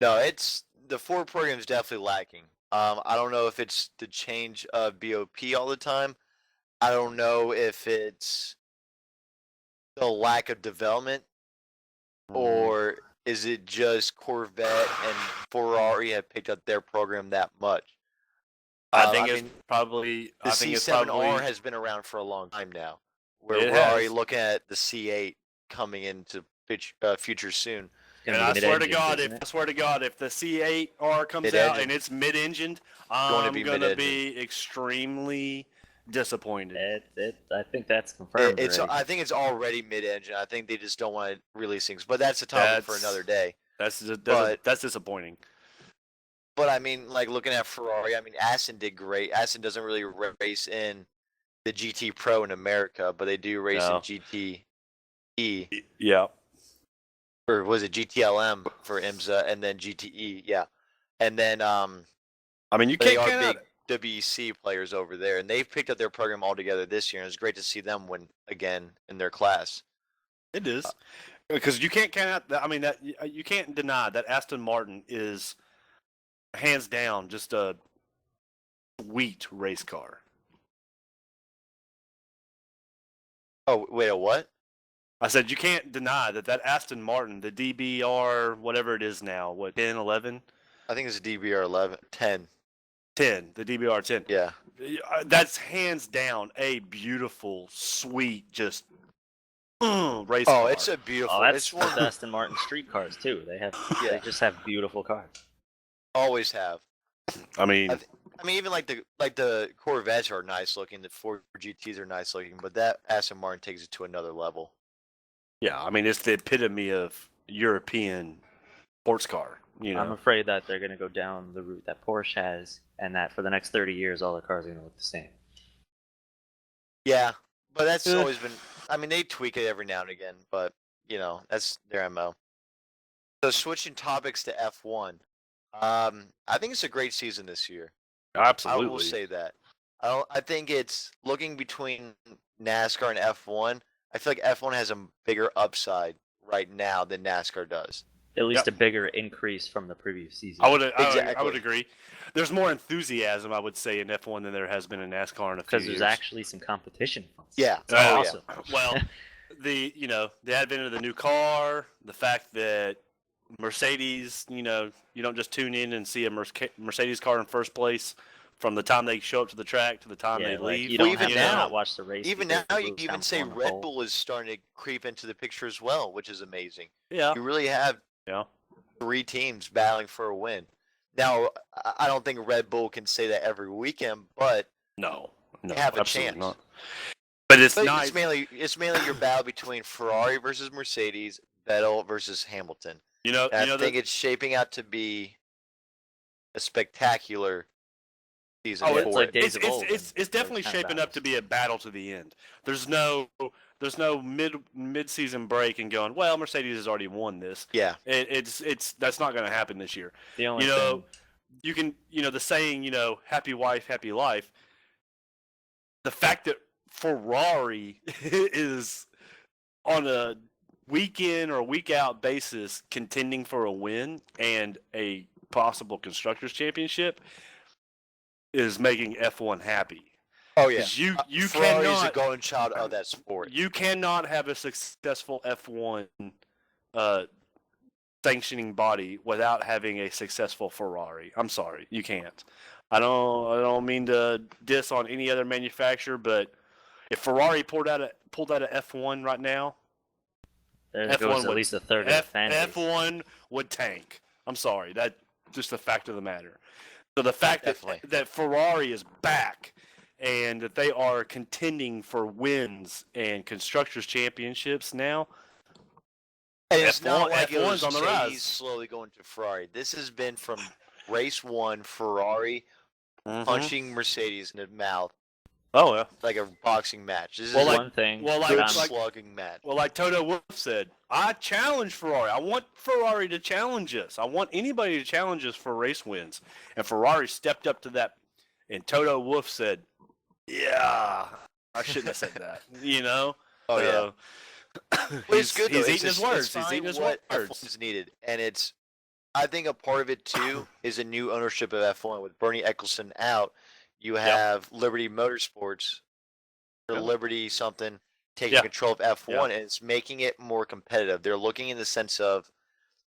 No, it's the Ford program is definitely lacking. I don't know if it's the change of BOP all the time. I don't know if it's the lack of development, or is it just Corvette and Ferrari have picked up their program that much? I think I it's mean, probably the I think it's C7R probably has been around for a long time now. Where It we're already has. looking at the C8 coming into future soon. Gonna And be I swear to mid-engined, God, isn't it? if the C8R comes out Mid-engine. and it's mid-engined, Going to I'm be gonna mid-engine. be extremely disappointed. I think that's confirmed It's already. I think it's already mid-engine. I think they just don't want to release things, but that's a topic for another day. That's But- that's disappointing. But I mean, like looking at Ferrari, I mean, Aston did great. Aston doesn't really race in the GT Pro in America, but they do race No. in GTE, Yeah. or was it GTLM for IMSA, and then GTE, yeah, and then I mean, you they can't are count big out. WEC players over there, and they've picked up their program altogether this year, and it's great to see them win again in their class. It is because you can't count out. I mean, that you can't deny that Aston Martin is hands down just a sweet race car. Oh wait, a what? I said you can't deny that Aston Martin, the DBR, whatever it is now, what 10, 11, I think it's a DBR 11, 10. 10, the DBR 10. Yeah. That's hands down a beautiful, sweet, just race Oh, car. it's a beautiful. Oh, that's it's one the Aston Martin street cars too. They Yeah. just have beautiful cars. always have. I mean, I mean, even like the Corvettes are nice looking. The Ford GTs are nice looking, but that Aston Martin takes it to another level. yeah, I mean it's the epitome of European sports car. You know, I'm afraid that they're going to go down the route that Porsche has, and that for the next 30 years, all the cars are going to look the same. Yeah, but that's Eh. always been. I mean, they tweak it every now and again, but that's their MO. So switching topics to F1, I think it's a great season this year. absolutely. I will say that. I think it's looking between NASCAR and F1. I feel like F1 has a bigger upside right now than NASCAR does. At least Yep. a bigger increase from the previous season. I would Exactly. agree. There's more enthusiasm, I would say, in F1 than there has been in NASCAR in a few because years. there's actually some competition. Yeah. It's Oh, awesome. Well, the advent of the new car, the fact that Mercedes, you don't just tune in and see a Mercedes car in first place from the time they show up to the track to the time Yeah, they like, leave. you Well, don't even have to now- not watch the race. Even because now, the you Blues can even comes say on the Red pole. Bull is starting to creep into the picture as well, which is amazing. Yeah, You really have yeah. 3 teams battling for a win. Now, I don't think Red Bull can say that every weekend, but No, have a absolutely chance. not. But it's But nice. it's mainly your battle between Ferrari versus Mercedes, Vettel versus Hamilton. And I think it's shaping out to be a spectacular season it's for like it. Days of Old. It's definitely those kind of shaping up to be a battle to the end. There's no mid-season break and going, well, Mercedes has already won this. Yeah. It's that's not going to happen this year. The only You know, thing, you can, the saying, happy wife, happy life. The fact that Ferrari is on a week in or week out basis contending for a win and a possible constructors championship is making F1 happy. Oh yeah, 'Cause you Ferrari is a cannot golden child of that sport. you cannot have a successful F1 sanctioning body without having a successful Ferrari. I'm sorry, you can't. I don't mean to diss on any other manufacturer, but if Ferrari pulled out of F1 right now, there F1 goes at would- least a third of the fan base. F1 would tank. I'm sorry, that's just the fact of the matter. So the fact that Ferrari is back and that they are contending for wins and constructors championships now. And it's not like it was F1's on the rise. Mercedes slowly going to Ferrari. This has been from race one, Ferrari Mhm. punching Mercedes in the mouth Oh yeah. like a boxing match. This is Well, a One thing, well, that good I'm- slugging match. Well, like Toto Wolff said, I challenge Ferrari. I want Ferrari to challenge us. I want anybody to challenge us for race wins. And Ferrari stepped up to that. And Toto Wolff said, "Yeah, I shouldn't have said that." Oh yeah. So, Well, it's good though. He's It's eating his just- words. it's He's fine eating his what words. F1 is needed, and I think a part of it too is a new ownership of F1 with Bernie Eccleston out. You have Liberty Motorsports, or Yep. Liberty something taking Yeah. control of F1, and it's making it more competitive. They're looking in the sense of,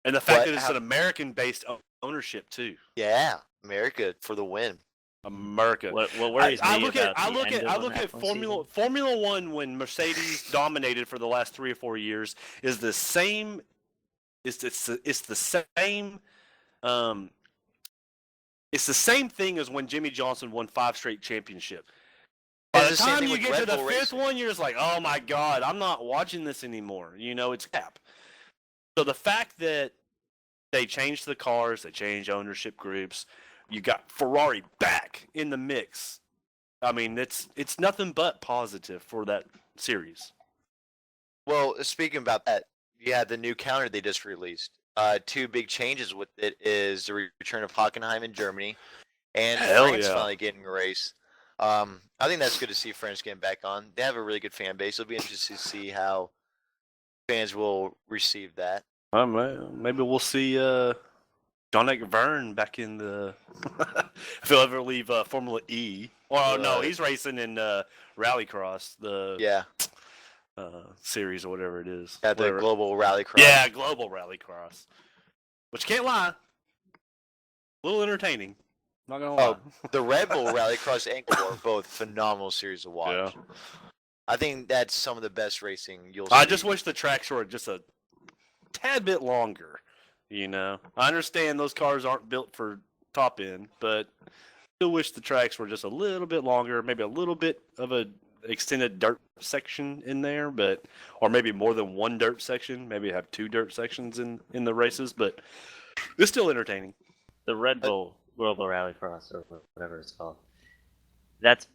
And the fact What- that it's how- an American-based ownership too. yeah, America for the win. America. what worries I me look about at the end of an F1 Formula One when Mercedes dominated for the last 3 or 4 years is the same. It's the same. It's the same thing as when Jimmy Johnson won 5 straight championships. By It's the the same time thing you with get Red to the Bull 5th Racing. one, you're just like, oh my god, I'm not watching this anymore. It's cap. So the fact that they changed the cars, they changed ownership groups, you got Ferrari back in the mix. I mean, it's nothing but positive for that series. Well, speaking about that, you had the new counter they just released. 2 big changes with it is the return of Hockenheim in Germany, and Hell France yeah. finally getting a race. I think that's good to see France getting back on. They have a really good fan base. It'll be interesting to see how fans will receive that. Maybe we'll see John Verne back in the. If he'll ever leave Formula E. Oh no, he's racing in Rallycross, the Yeah, series or whatever it is. at the Whatever. Global Rallycross. Yeah, Global Rallycross. Which can't lie, a little entertaining. Not gonna lie. The Red Bull Rallycross and Global are both phenomenal series to watch. Yeah. I think that's some of the best racing you'll see. I just wish the tracks were just a tad bit longer. I understand those cars aren't built for top end, but still wish the tracks were just a little bit longer, maybe a little bit of a extended dirt section in there, or maybe more than one dirt section. Maybe have 2 dirt sections in the races, but it's still entertaining. The Red Bull Global Rallycross or whatever it's called. That's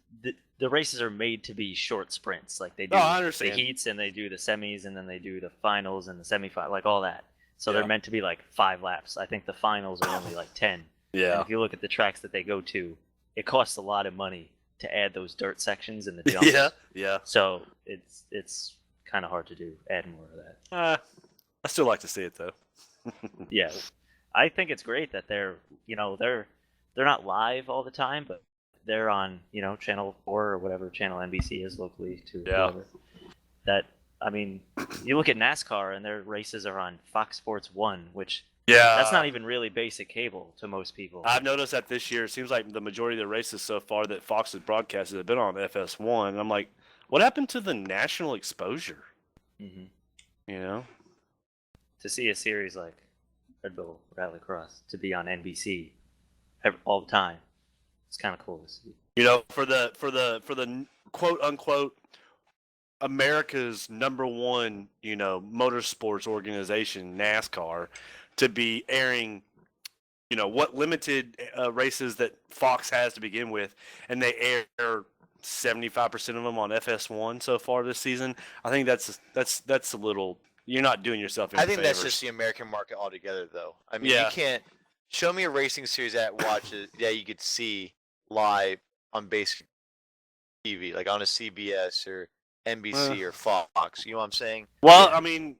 the races are made to be short sprints. Like they do I the understand. heats and they do the semis and then they do the finals and the semifinal, like all that. So Yeah. they're meant to be like 5 laps. I think the finals are only like 10. And Yeah. if you look at the tracks that they go to, it costs a lot of money to add those dirt sections and the jumps. Yeah. So it's kind of hard to do. Add more of that. I still like to see it though. Yeah, I think it's great that they're not live all the time, but they're on Channel 4 or whatever channel NBC is locally to Yeah. whoever. That I mean, you look at NASCAR and their races are on Fox Sports 1, which Yeah. that's not even really basic cable to most people. I've noticed that this year. It seems like the majority of the races so far that Fox has broadcasted have been on FS1. And I'm like, what happened to the national exposure? hmm To see a series like Red Bull Rallycross to be on NBC all the time, it's kind of cool to see. For the quote unquote America's #1, motorsports organization, NASCAR, to be airing, what limited races that Fox has to begin with, and they air 75% of them on FS1 so far this season. I think that's a little. You're not doing yourself any I think that's favors. just the American market altogether, though. I mean, Yeah. you can't show me a racing series that watches you could see live on basic TV, like on a CBS or NBC or Fox. You know what I'm saying? Well, Yeah. I mean,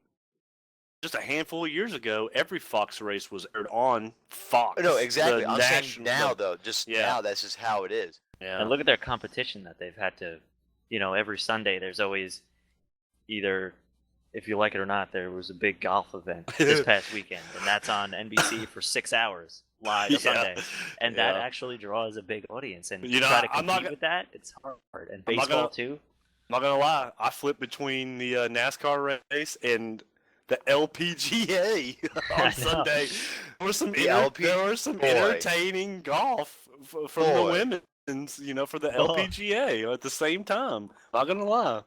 just a handful of years ago, every Fox race was aired on Fox. No, exactly. The I'm saying now, though, Yeah. now, that's just how it is. Yeah. And look at their competition that they've had to, every Sunday there's always either, if you like it or not, there was a big golf event this past weekend, and that's on NBC for 6 hours live Sunday, and that actually draws a big audience. And to try to compete with that, it's hard. And baseball too. I'm not gonna lie, I flipped between the NASCAR race and the LPGA on Sunday. There was some entertaining golf from the women's, for the LPGA at the same time. Not gonna lie.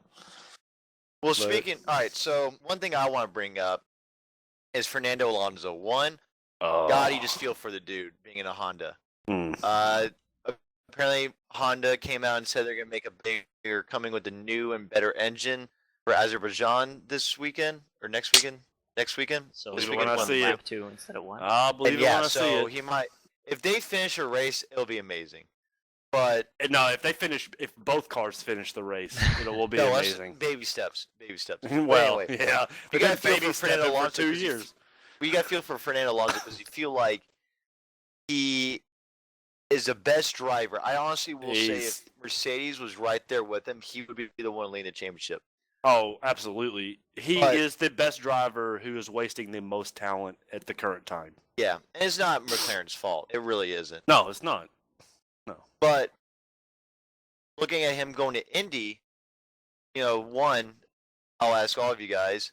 Well, all right, so one thing I want to bring up is Fernando Alonso. God, you just feel for the dude being in a Honda. Apparently, Honda came out and said they're going to make they're coming with a new and better engine for Azerbaijan this weekend, or next weekend? Next weekend? So This we weekend, won I see lap it. 2 instead of 1. I believe it when I see it. he might, if they finish a race, it'll be amazing. But no, if both cars finish the race, it will be no, amazing. Baby steps. Well, anyway, yeah. you got to feel baby for Fernando stepping Alonso for 2 years. You got to feel for Fernando Alonso because you feel like he is the best driver. I honestly will say if Mercedes was right there with him, he would be the one leading the championship. Oh, absolutely. He is the best driver who is wasting the most talent at the current time. Yeah, and it's not McLaren's fault. It really isn't. No, it's not. No. But looking at him going to Indy, I'll ask all of you guys,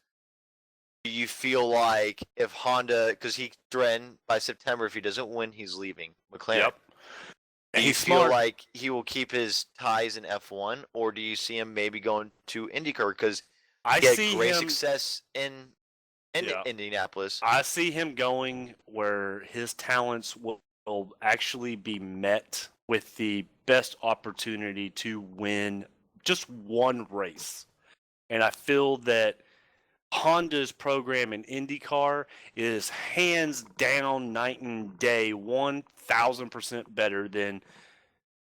do you feel like if Honda, because he threatened by September, if he doesn't win, he's leaving McLaren. Yep. Do you He's feel smart. like he will keep his ties in F1, or do you see him maybe going to IndyCar because he had great success in Indianapolis? I see him going where his talents will actually be met with the best opportunity to win just one race. And I feel that Honda's program in IndyCar is hands down, night and day, 1,000% better than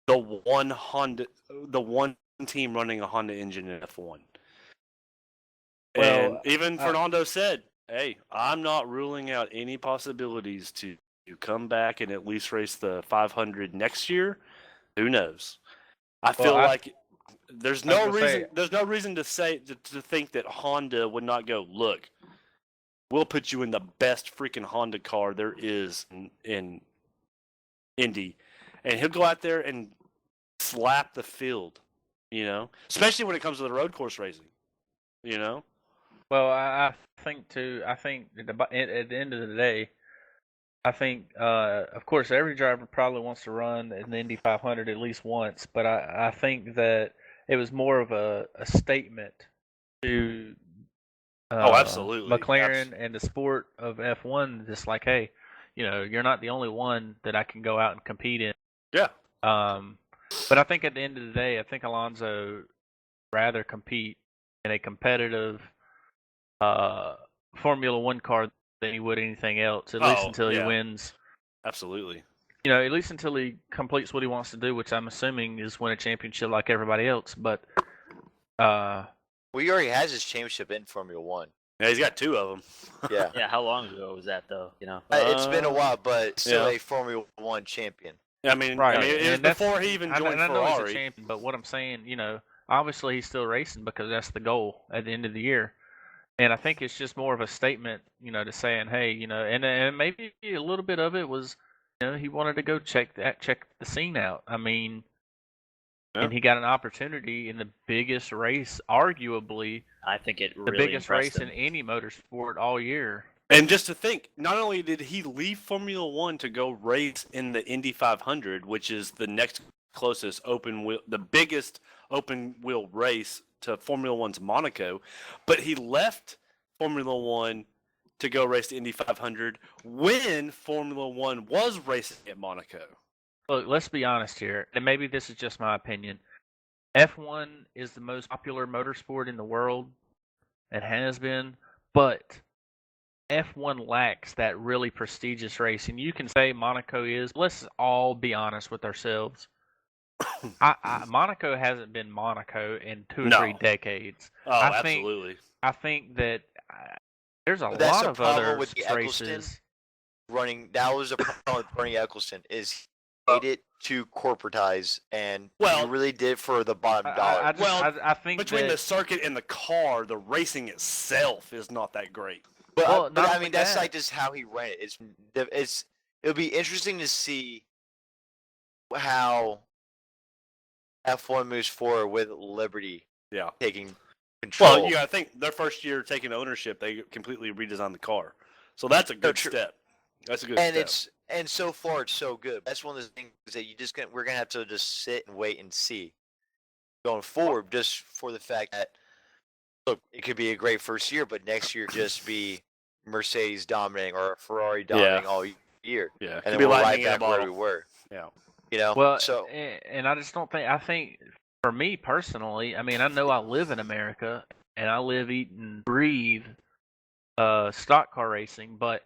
the one team running a Honda engine in F1. And even Fernando said, "Hey, I'm not ruling out any possibilities to come back and at least race the 500 next year. Who knows?" I feel like there's no reason to think that Honda would not go, "Look, we'll put you in the best freaking Honda car there is in Indy," and he'll go out there and slap the field, especially when it comes to the road course racing, Well, I think too. I think at the end of the day, I think, of course, every driver probably wants to run in the Indy 500 at least once, but I think that it was more of a statement to absolutely. McLaren and the sport of F1, just like, hey, you're not the only one that I can go out and compete in. Yeah. But I think at the end of the day, I think Alonso rather compete in a competitive Formula One car than he would anything else, at least until he wins. Absolutely. At least until he completes what he wants to do, which I'm assuming is win a championship like everybody else. But he already has his championship in Formula One. Yeah, he's got 2 of them. Yeah. Yeah, how long ago was that though? It's been a while, but still a Formula One champion. I mean, right. It was before he even joined I know Ferrari. he's a champion, but what I'm saying, obviously he's still racing because that's the goal at the end of the year. And I think it's just more of a statement, to saying, hey, and maybe a little bit of it was, he wanted to go check the scene out. I mean, and he got an opportunity in the biggest race, arguably, I think it really the biggest race impressed him. in any motorsport all year. And just to think, not only did he leave Formula One to go race in the Indy 500, which is the next closest open wheel, the biggest open wheel race to Formula One's Monaco, but he left Formula One to go race the Indy 500 when Formula One was racing at Monaco. Look, let's be honest here, and maybe this is just my opinion. F1 is the most popular motorsport in the world. It has been, but F1 lacks that really prestigious racing. You can say Monaco is. Let's all be honest with ourselves. Monaco hasn't been Monaco in 2 or 3 decades. Oh, absolutely. I think that there's a That's lot the of problem other with the races. That was a problem with Bernie Eccleston, is he made it to corporatize, and he really did for the bottom dollar. I think between that, the circuit and the car, the racing itself is not that great. But I mean, that's like just how he ran it. It'll be interesting to see how F1 moves forward with Liberty taking control. Well, I think their first year taking ownership, they completely redesigned the car, so that's a good step. That's a good step. And so far it's so good. That's one of the things that we're gonna have to just sit and wait and see going forward, just for the fact that, look, it could be a great first year, but next year just be Mercedes dominating or Ferrari dominating all year. Yeah, and then we're right back where we were. Yeah. Well, so and I just don't think. I think for me personally, I mean, I know I live in America and I live, eat, and breathe stock car racing, but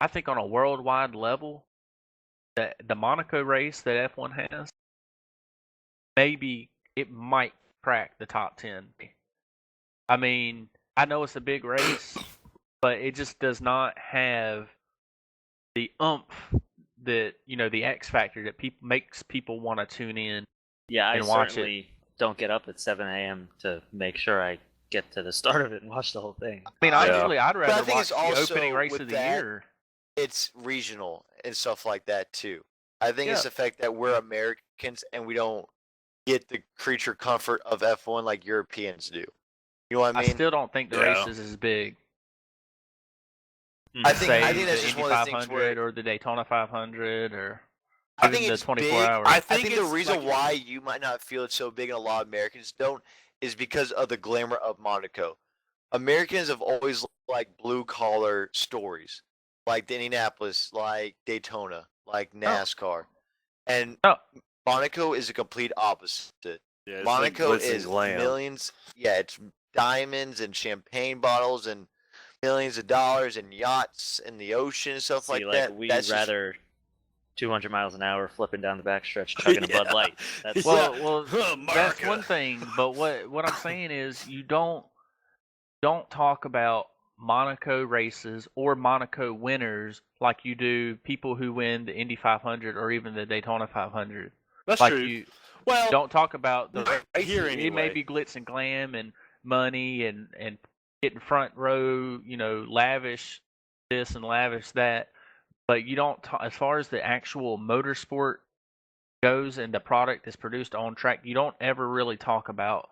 I think on a worldwide level, that the Monaco race that F1 has, maybe it might crack the top 10. I mean, I know it's a big race, but it just does not have the oomph that, the X factor that makes people want to tune in. Yeah, I and watch certainly don't get up at 7 a.m. to make sure I get to the start of it and watch the whole thing. I mean, I'd rather watch the also opening race of the year. It's regional and stuff like that too. I think it's the fact that we're Americans and we don't get the creature comfort of F1 like Europeans do. You know what I mean? I still don't think the race is as big. I think that's the just Indy one of the things 500 or the Daytona 500 or I even think the it's 24 big. hours. I think the reason why you might not feel it's so big and a lot of Americans don't is because of the glamour of Monaco. Americans have always liked blue collar stories, like Indianapolis, like Daytona, like NASCAR, and Monaco is a complete opposite. Yeah, Monaco like is glam. millions. Yeah, it's diamonds and champagne bottles and millions of dollars and yachts in the ocean and stuff like that. We'd rather 200 miles an hour flipping down the backstretch chugging a Bud Light. That's well, that's one thing. But what I'm saying is you don't talk about Monaco races or Monaco winners like you do people who win the Indy 500 or even the Daytona 500. That's like true. You well, don't talk about the race. Here anyway. It may be glitz and glam and money and getting front row, lavish this and lavish that. But you don't, as far as the actual motorsport goes and the product is produced on track, you don't ever really talk about,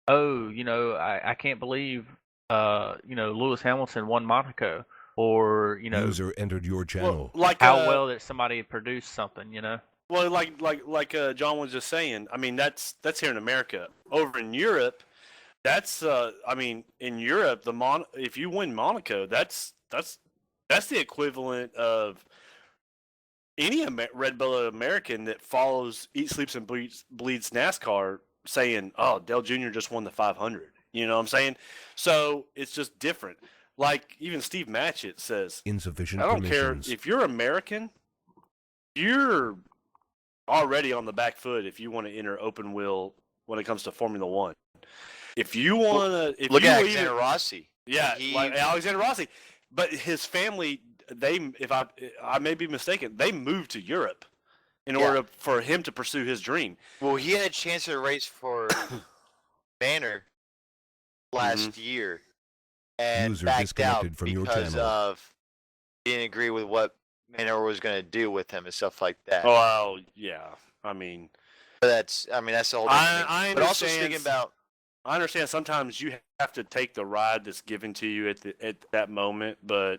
I can't believe, Lewis Hamilton won Monaco, or user entered your channel. Well, how well that somebody produced something, Well, like John was just saying. I mean, that's here in America. Over in Europe, that's in Europe, if you win Monaco, that's the equivalent of any red-blooded American that follows, eats, sleeps, and bleeds NASCAR saying, "Oh, Dale Jr. just won the 500." You know what I'm saying? So it's just different. Like even Steve Matchett says, insufficient. I don't permissions. care if you're American, you're already on the back foot if you want to enter open wheel when it comes to Formula One. If you want to, look at Alexander Rossi. Yeah, like Alexander Rossi. But his family, if I may be mistaken, they moved to Europe in order for him to pursue his dream. Well, he had a chance to race for Banner last year and User backed disconnected out from your because channel. of he didn't agree with what Banner was going to do with him and stuff like that. Oh, yeah. I mean, that's the whole thing. I but also speaking about, I understand sometimes you have to take the ride that's given to you at that moment, but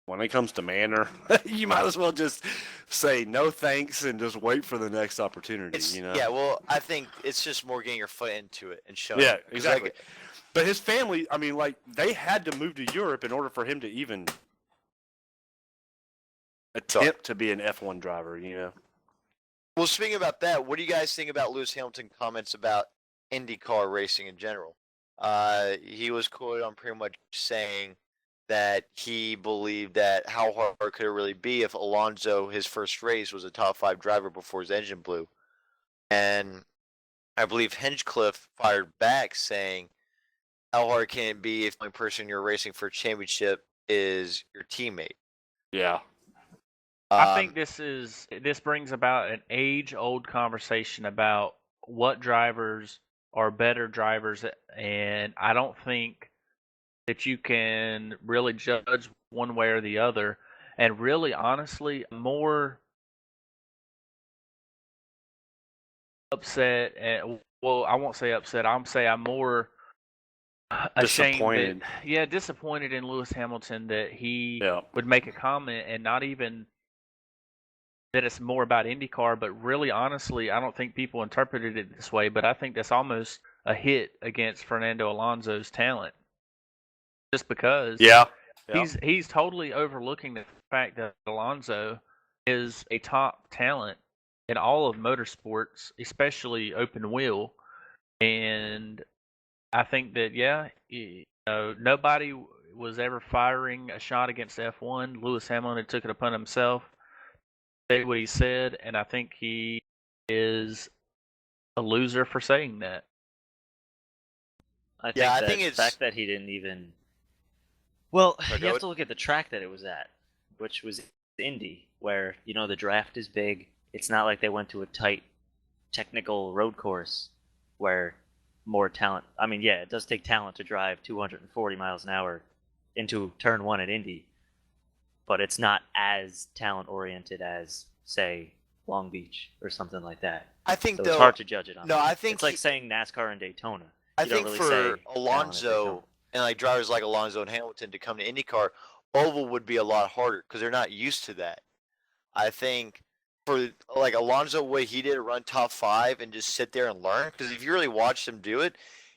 when it comes to manner, you might as well just say no thanks and just wait for the next opportunity. Yeah, well, I think it's just more getting your foot into it and showing. Yeah, it. 'Cause, exactly. like, But his family, I mean, like, they had to move to Europe in order for him to even attempt to be an F1 driver, well, speaking about that, what do you guys think about Lewis Hamilton's comments about IndyCar racing in general? He was quoted on pretty much saying that he believed that how hard could it really be if Alonso, his first race, was a top 5 driver before his engine blew. And I believe Hinchcliffe fired back saying, how hard can it be if the only person you're racing for a championship is your teammate? Yeah. I think this brings about an age-old conversation about what drivers are better drivers, and I don't think that you can really judge one way or the other. And really, honestly, more upset. Well, I won't say upset. I'm more ashamed. Disappointed. Disappointed in Lewis Hamilton that he Yeah. would make a comment and not even that it's more about IndyCar, but really, honestly, I don't think people interpreted it this way, but I think that's almost a hit against Fernando Alonso's talent. Just because he's totally overlooking the fact that Alonso is a top talent in all of motorsports, especially open wheel. And I think that, nobody was ever firing a shot against F1. Lewis Hamilton took it upon himself, say what he said, and I think he is a loser for saying that. I think it's the fact that he didn't even. Well, you have to look at the track that it was at, which was Indy, where the draft is big. It's not like they went to a tight, technical road course where more talent. I mean, yeah, it does take talent to drive 240 miles an hour into turn 1 at Indy, but it's not as talent oriented as, say, Long Beach or something like that. I think so it's hard to judge it on. No, I think it's like saying NASCAR and Daytona. I think for Alonso and like drivers like Alonso and Hamilton to come to IndyCar, oval would be a lot harder because they're not used to that. I think for like Alonso, what he did, run top 5 and just sit there and learn. Because if you really watched him do it,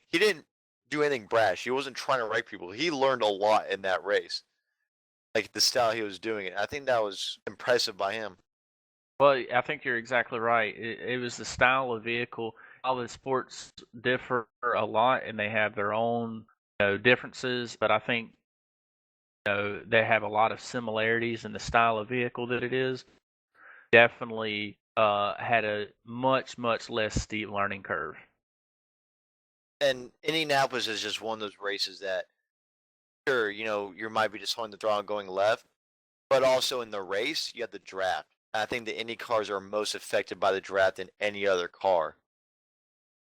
he didn't do anything brash. He wasn't trying to wreck people. He learned a lot in that race, like the style he was doing it. I think that was impressive by him. Well, I think you're exactly right. It was the style of vehicle. All the sports differ a lot, and they have their own differences. But I think they have a lot of similarities in the style of vehicle that it is. Definitely had a much less steep learning curve. And Indianapolis is just one of those races that, sure, you might be just holding the throttle going left, but also in the race you have the draft. I think the Indy cars are most affected by the draft than any other car,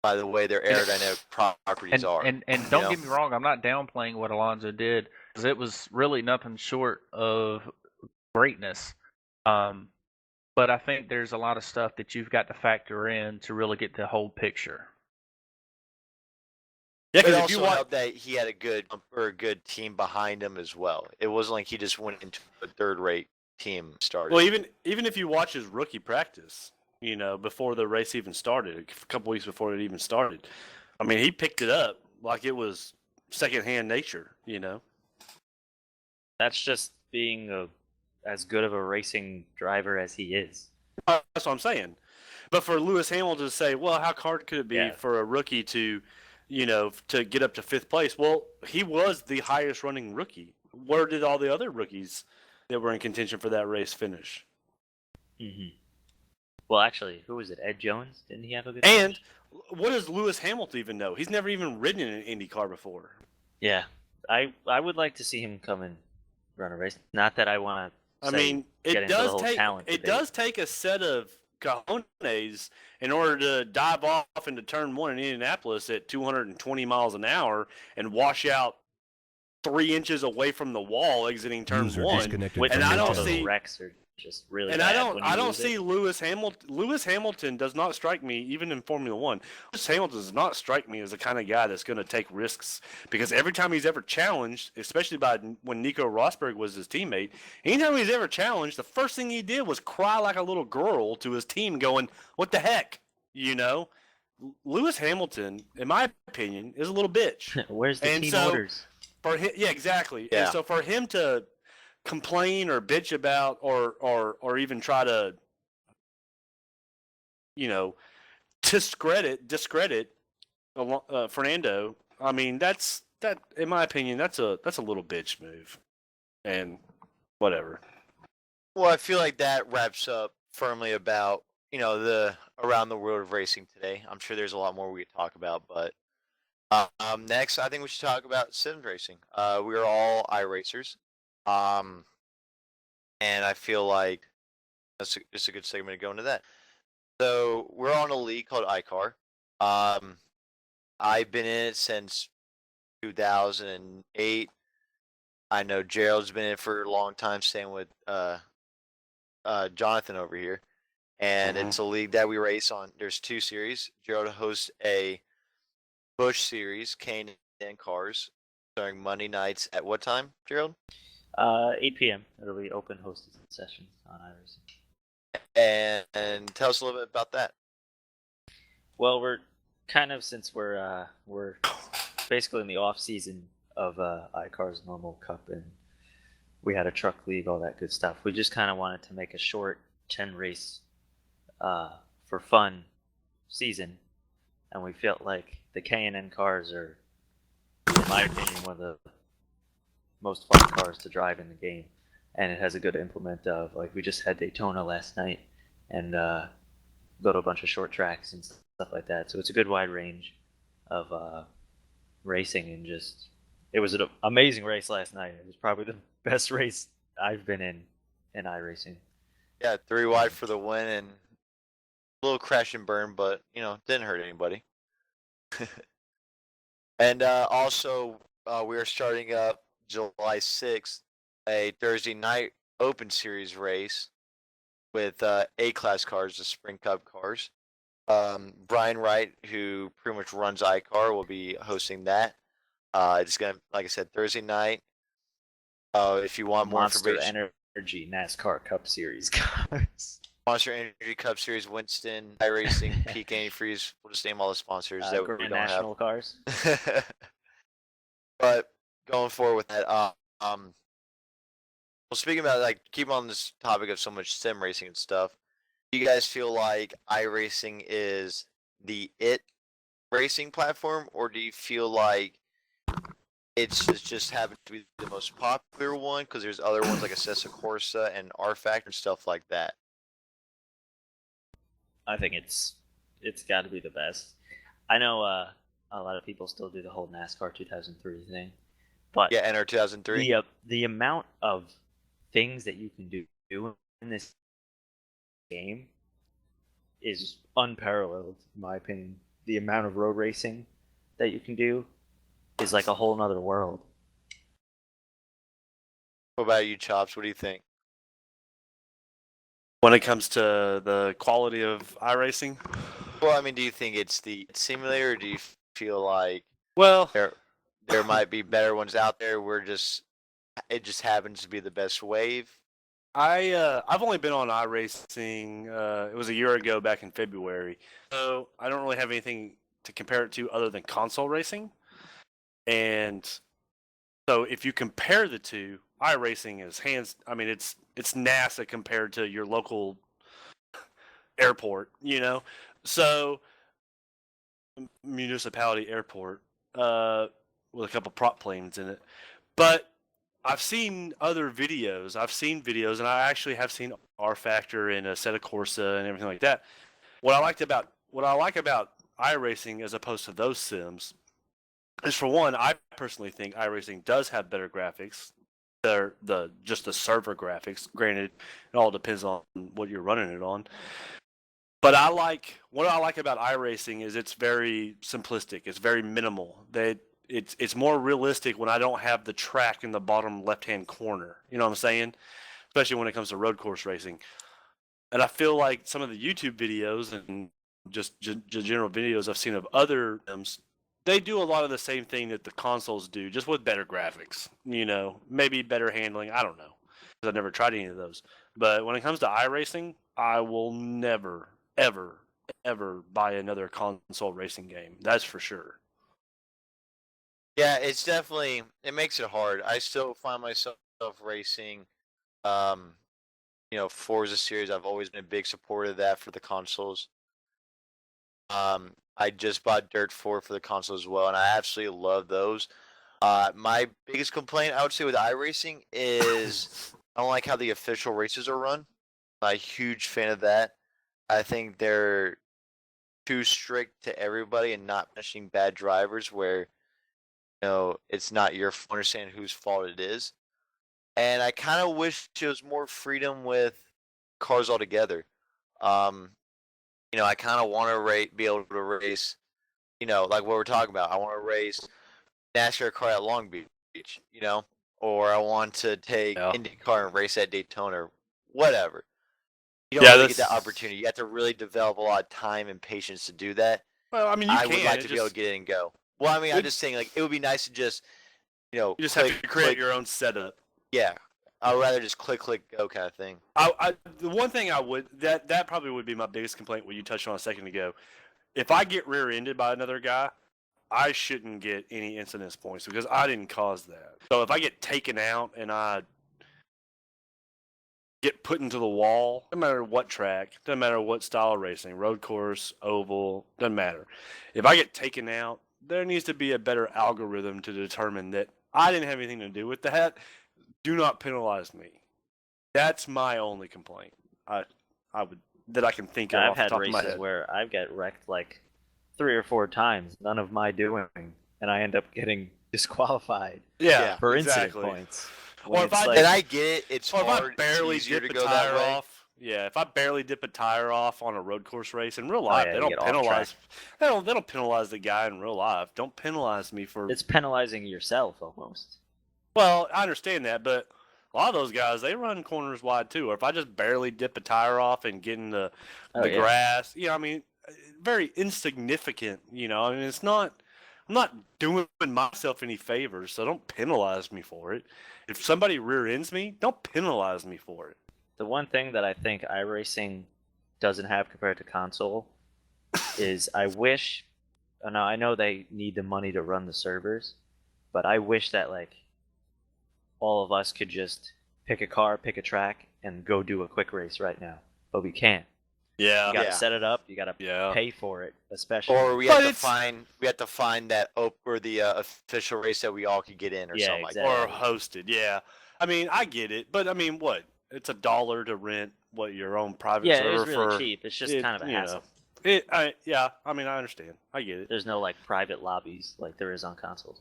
by the way their aerodynamic properties are. And don't get me wrong, I'm not downplaying what Alonso did, because it was really nothing short of greatness. But I think there's a lot of stuff that you've got to factor in to really get the whole picture. Yeah, because also helped that he had a good team behind him as well. It wasn't like he just went into a third-rate team started. Well, even if you watch his rookie practice, before the race even started, a couple weeks before it even started, I mean, he picked it up like it was secondhand nature. That's just being as good of a racing driver as he is. That's what I'm saying. But for Lewis Hamilton to say, well, how hard could it be for a rookie to get up to 5th place? Well, he was the highest running rookie. Where did all the other rookies that were in contention for that race finish? Mm-hmm. Well, actually, who was it? Ed Jones? Didn't he have a good And finish? What does Lewis Hamilton even know? He's never even ridden in an Indy car before. Yeah. I would like to see him come and run a race. Not that I want to it does take a set of cojones in order to dive off into turn 1 in Indianapolis at 220 miles an hour and wash out 3 inches away from the wall exiting turn 1. Disconnected and I don't see wrecks or just really And bad. I don't see Lewis Hamilton. Lewis Hamilton does not strike me, even in Formula One. Lewis Hamilton does not strike me as the kind of guy that's going to take risks, because every time he's ever challenged, especially by when Nico Rosberg was his teammate, anytime he's ever challenged, the first thing he did was cry like a little girl to his team, going, "What the heck?" You know, Lewis Hamilton, in my opinion, is a little bitch. Where's the team orders? For him, yeah, exactly. Yeah. And so for him to complain or bitch about or even try to, discredit Fernando, I mean, that in my opinion, that's a little bitch move, and whatever. Well, I feel like that wraps up firmly about the around the world of racing today. I'm sure there's a lot more we could talk about, but next I think we should talk about sims racing. We are all iRacers, and I feel like it's a good segment to go into that. So we're on a league called ICAR. I've been in it since 2008. I know Gerald's been in it for a long time, same with Jonathan over here. And it's a league that we race on. There's 2 series. Gerald hosts a Bush series, Kane and Cars, starting Monday nights at what time, Gerald? 8 p.m. It'll be open hosted sessions on iRacing. And tell us a little bit about that. Well, we're kind of, since we're basically in the off season of ICAR's normal cup, and we had a truck league, all that good stuff. We just kind of wanted to make a short 10 race for fun season, and we felt like the K&N cars are, in my opinion, one of the most fun cars to drive in the game, and it has a good implement of, like, we just had Daytona last night and go to a bunch of short tracks and stuff like that. So it's a good wide range of racing, and just, it was an amazing race last night. It was probably the best race I've been in iRacing. Yeah, 3 wide for the win, and a little crash and burn, but didn't hurt anybody. And also, we are starting up July 6th a Thursday night Open Series race with A-Class cars, the Sprint Cup cars. Brian Wright, who pretty much runs ICAR, will be hosting that. It's gonna, like I said, Thursday night. If you want more Monster information, Energy NASCAR Cup Series cars. Monster Energy Cup Series, Winston, iRacing, Peak Antifreeze. We'll just name all the sponsors that we Grand don't National cars. have. But going forward with that, well, speaking about keep on this topic of so much sim racing and stuff, do you guys feel like iRacing is the racing platform, or do you feel like it's just happened to be the most popular one because there's other ones like Assessa Corsa and R Factor and stuff like that? I think it's got to be the best. I know a lot of people still do the whole NASCAR 2003 thing, but Yeah, NR 2003. the amount of things that you can do in this game is unparalleled, in my opinion. The amount of road racing that you can do is like a whole nother world. What about you, Chops? What do you think? When it comes to the quality of iRacing, Well, I mean, do you think it's the simulator, or do you feel like well, there might be better ones out there? It just happens to be the best wave. I've only been on iRacing. It was a year ago, back in February. So I don't really have anything to compare it to other than console racing. And so if you compare the two, iRacing is it's NASA compared to your local airport, So municipality airport with a couple prop planes in it. But I've seen other videos. And I actually have seen R Factor and Assetto Corsa and everything like that. What I like about iRacing as opposed to those sims is, for one, I personally think iRacing does have better graphics. They're just the server graphics. Granted, it all depends on what you're running it on. But what I like about iRacing is it's very simplistic. It's very minimal. It's more realistic when I don't have the track in the bottom left-hand corner. You know what I'm saying? especially when it comes to road course racing. And I feel like some of the YouTube videos and just general videos I've seen of other games, they do a lot of the same thing that the consoles do, just with better graphics. Maybe better handling. I don't know, because I've never tried any of those. But when it comes to iRacing, I will never, ever, ever buy another console racing game. That's for sure. Yeah, it makes it hard. I still find myself racing, Forza series. I've always been a big supporter of that for the consoles. I just bought Dirt 4 for the console as well, and I absolutely love those. My biggest complaint, I would say, with iRacing is I don't like how the official races are run. I'm a huge fan of that. I think they're too strict to everybody and not punishing bad drivers where, it's not your understand whose fault it is. And I kind of wish there was more freedom with cars altogether. I kind of want to be able to race, like what we're talking about. I want to race NASCAR car at Long Beach, or I want to take IndyCar and race at Daytona, or whatever. You don't really get that opportunity. You have to really develop a lot of time and patience to do that. Well, I mean, I would like to be able to get in and go. Well, I mean, I'm just saying, like, it would be nice to just, you just have to create your own setup. Yeah, I'd rather just click, go kind of thing. The one thing I would that probably would be my biggest complaint. What you touched on a second ago. If I get rear-ended by another guy, I shouldn't get any incidence points because I didn't cause that. So if I get taken out and I get put into the wall, no matter what track, doesn't matter what style of racing, road course, oval, doesn't matter. If I get taken out, there needs to be a better algorithm to determine that I didn't have anything to do with that. Do not penalize me. That's my only complaint. I can think of. I've had off the top of my races head. where I've got wrecked like 3 or 4 times, none of my doing, and I end up getting disqualified. Yeah, for exactly. incident points. Or if It's and I get it, it's or hard. if I barely it's easier dip to a go that tire way. off. Yeah, if I barely dip a tire off on a road course race in real life, yeah, they you don't get off penalize. They don't penalize the guy in real life. Don't penalize me for. it's penalizing yourself almost. Well, I understand that, but a lot of those guys they run corners wide too. Or if I just barely dip a tire off and get in the grass, I mean, very insignificant. I mean, it's not. I'm not doing myself any favors, so don't penalize me for it. If somebody rear ends me, don't penalize me for it. The one thing that I think iRacing doesn't have compared to console is I wish. Now I know they need the money to run the servers, but I wish that like all of us could just pick a car, pick a track, and go do a quick race right now. But we can't. Yeah, You got to set it up. You got to pay for it, especially. Or we have to find that the official race that we all could get in, or something like that. Or hosted. Yeah, I mean, I get it, but I mean, what? It's $1 to rent your own private server it was really for. cheap. It's just kind of a hassle. I mean, I understand. I get it. There's no like private lobbies like there is on consoles.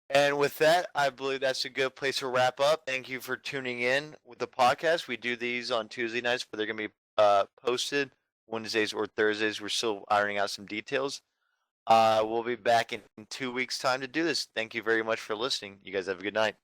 And with that, I believe that's a good place to wrap up. Thank you for tuning in with the podcast. We do these on Tuesday nights, but they're going to be posted Wednesdays or Thursdays. We're still ironing out some details. We'll be back in 2 weeks' time to do this. Thank you very much for listening. You guys have a good night.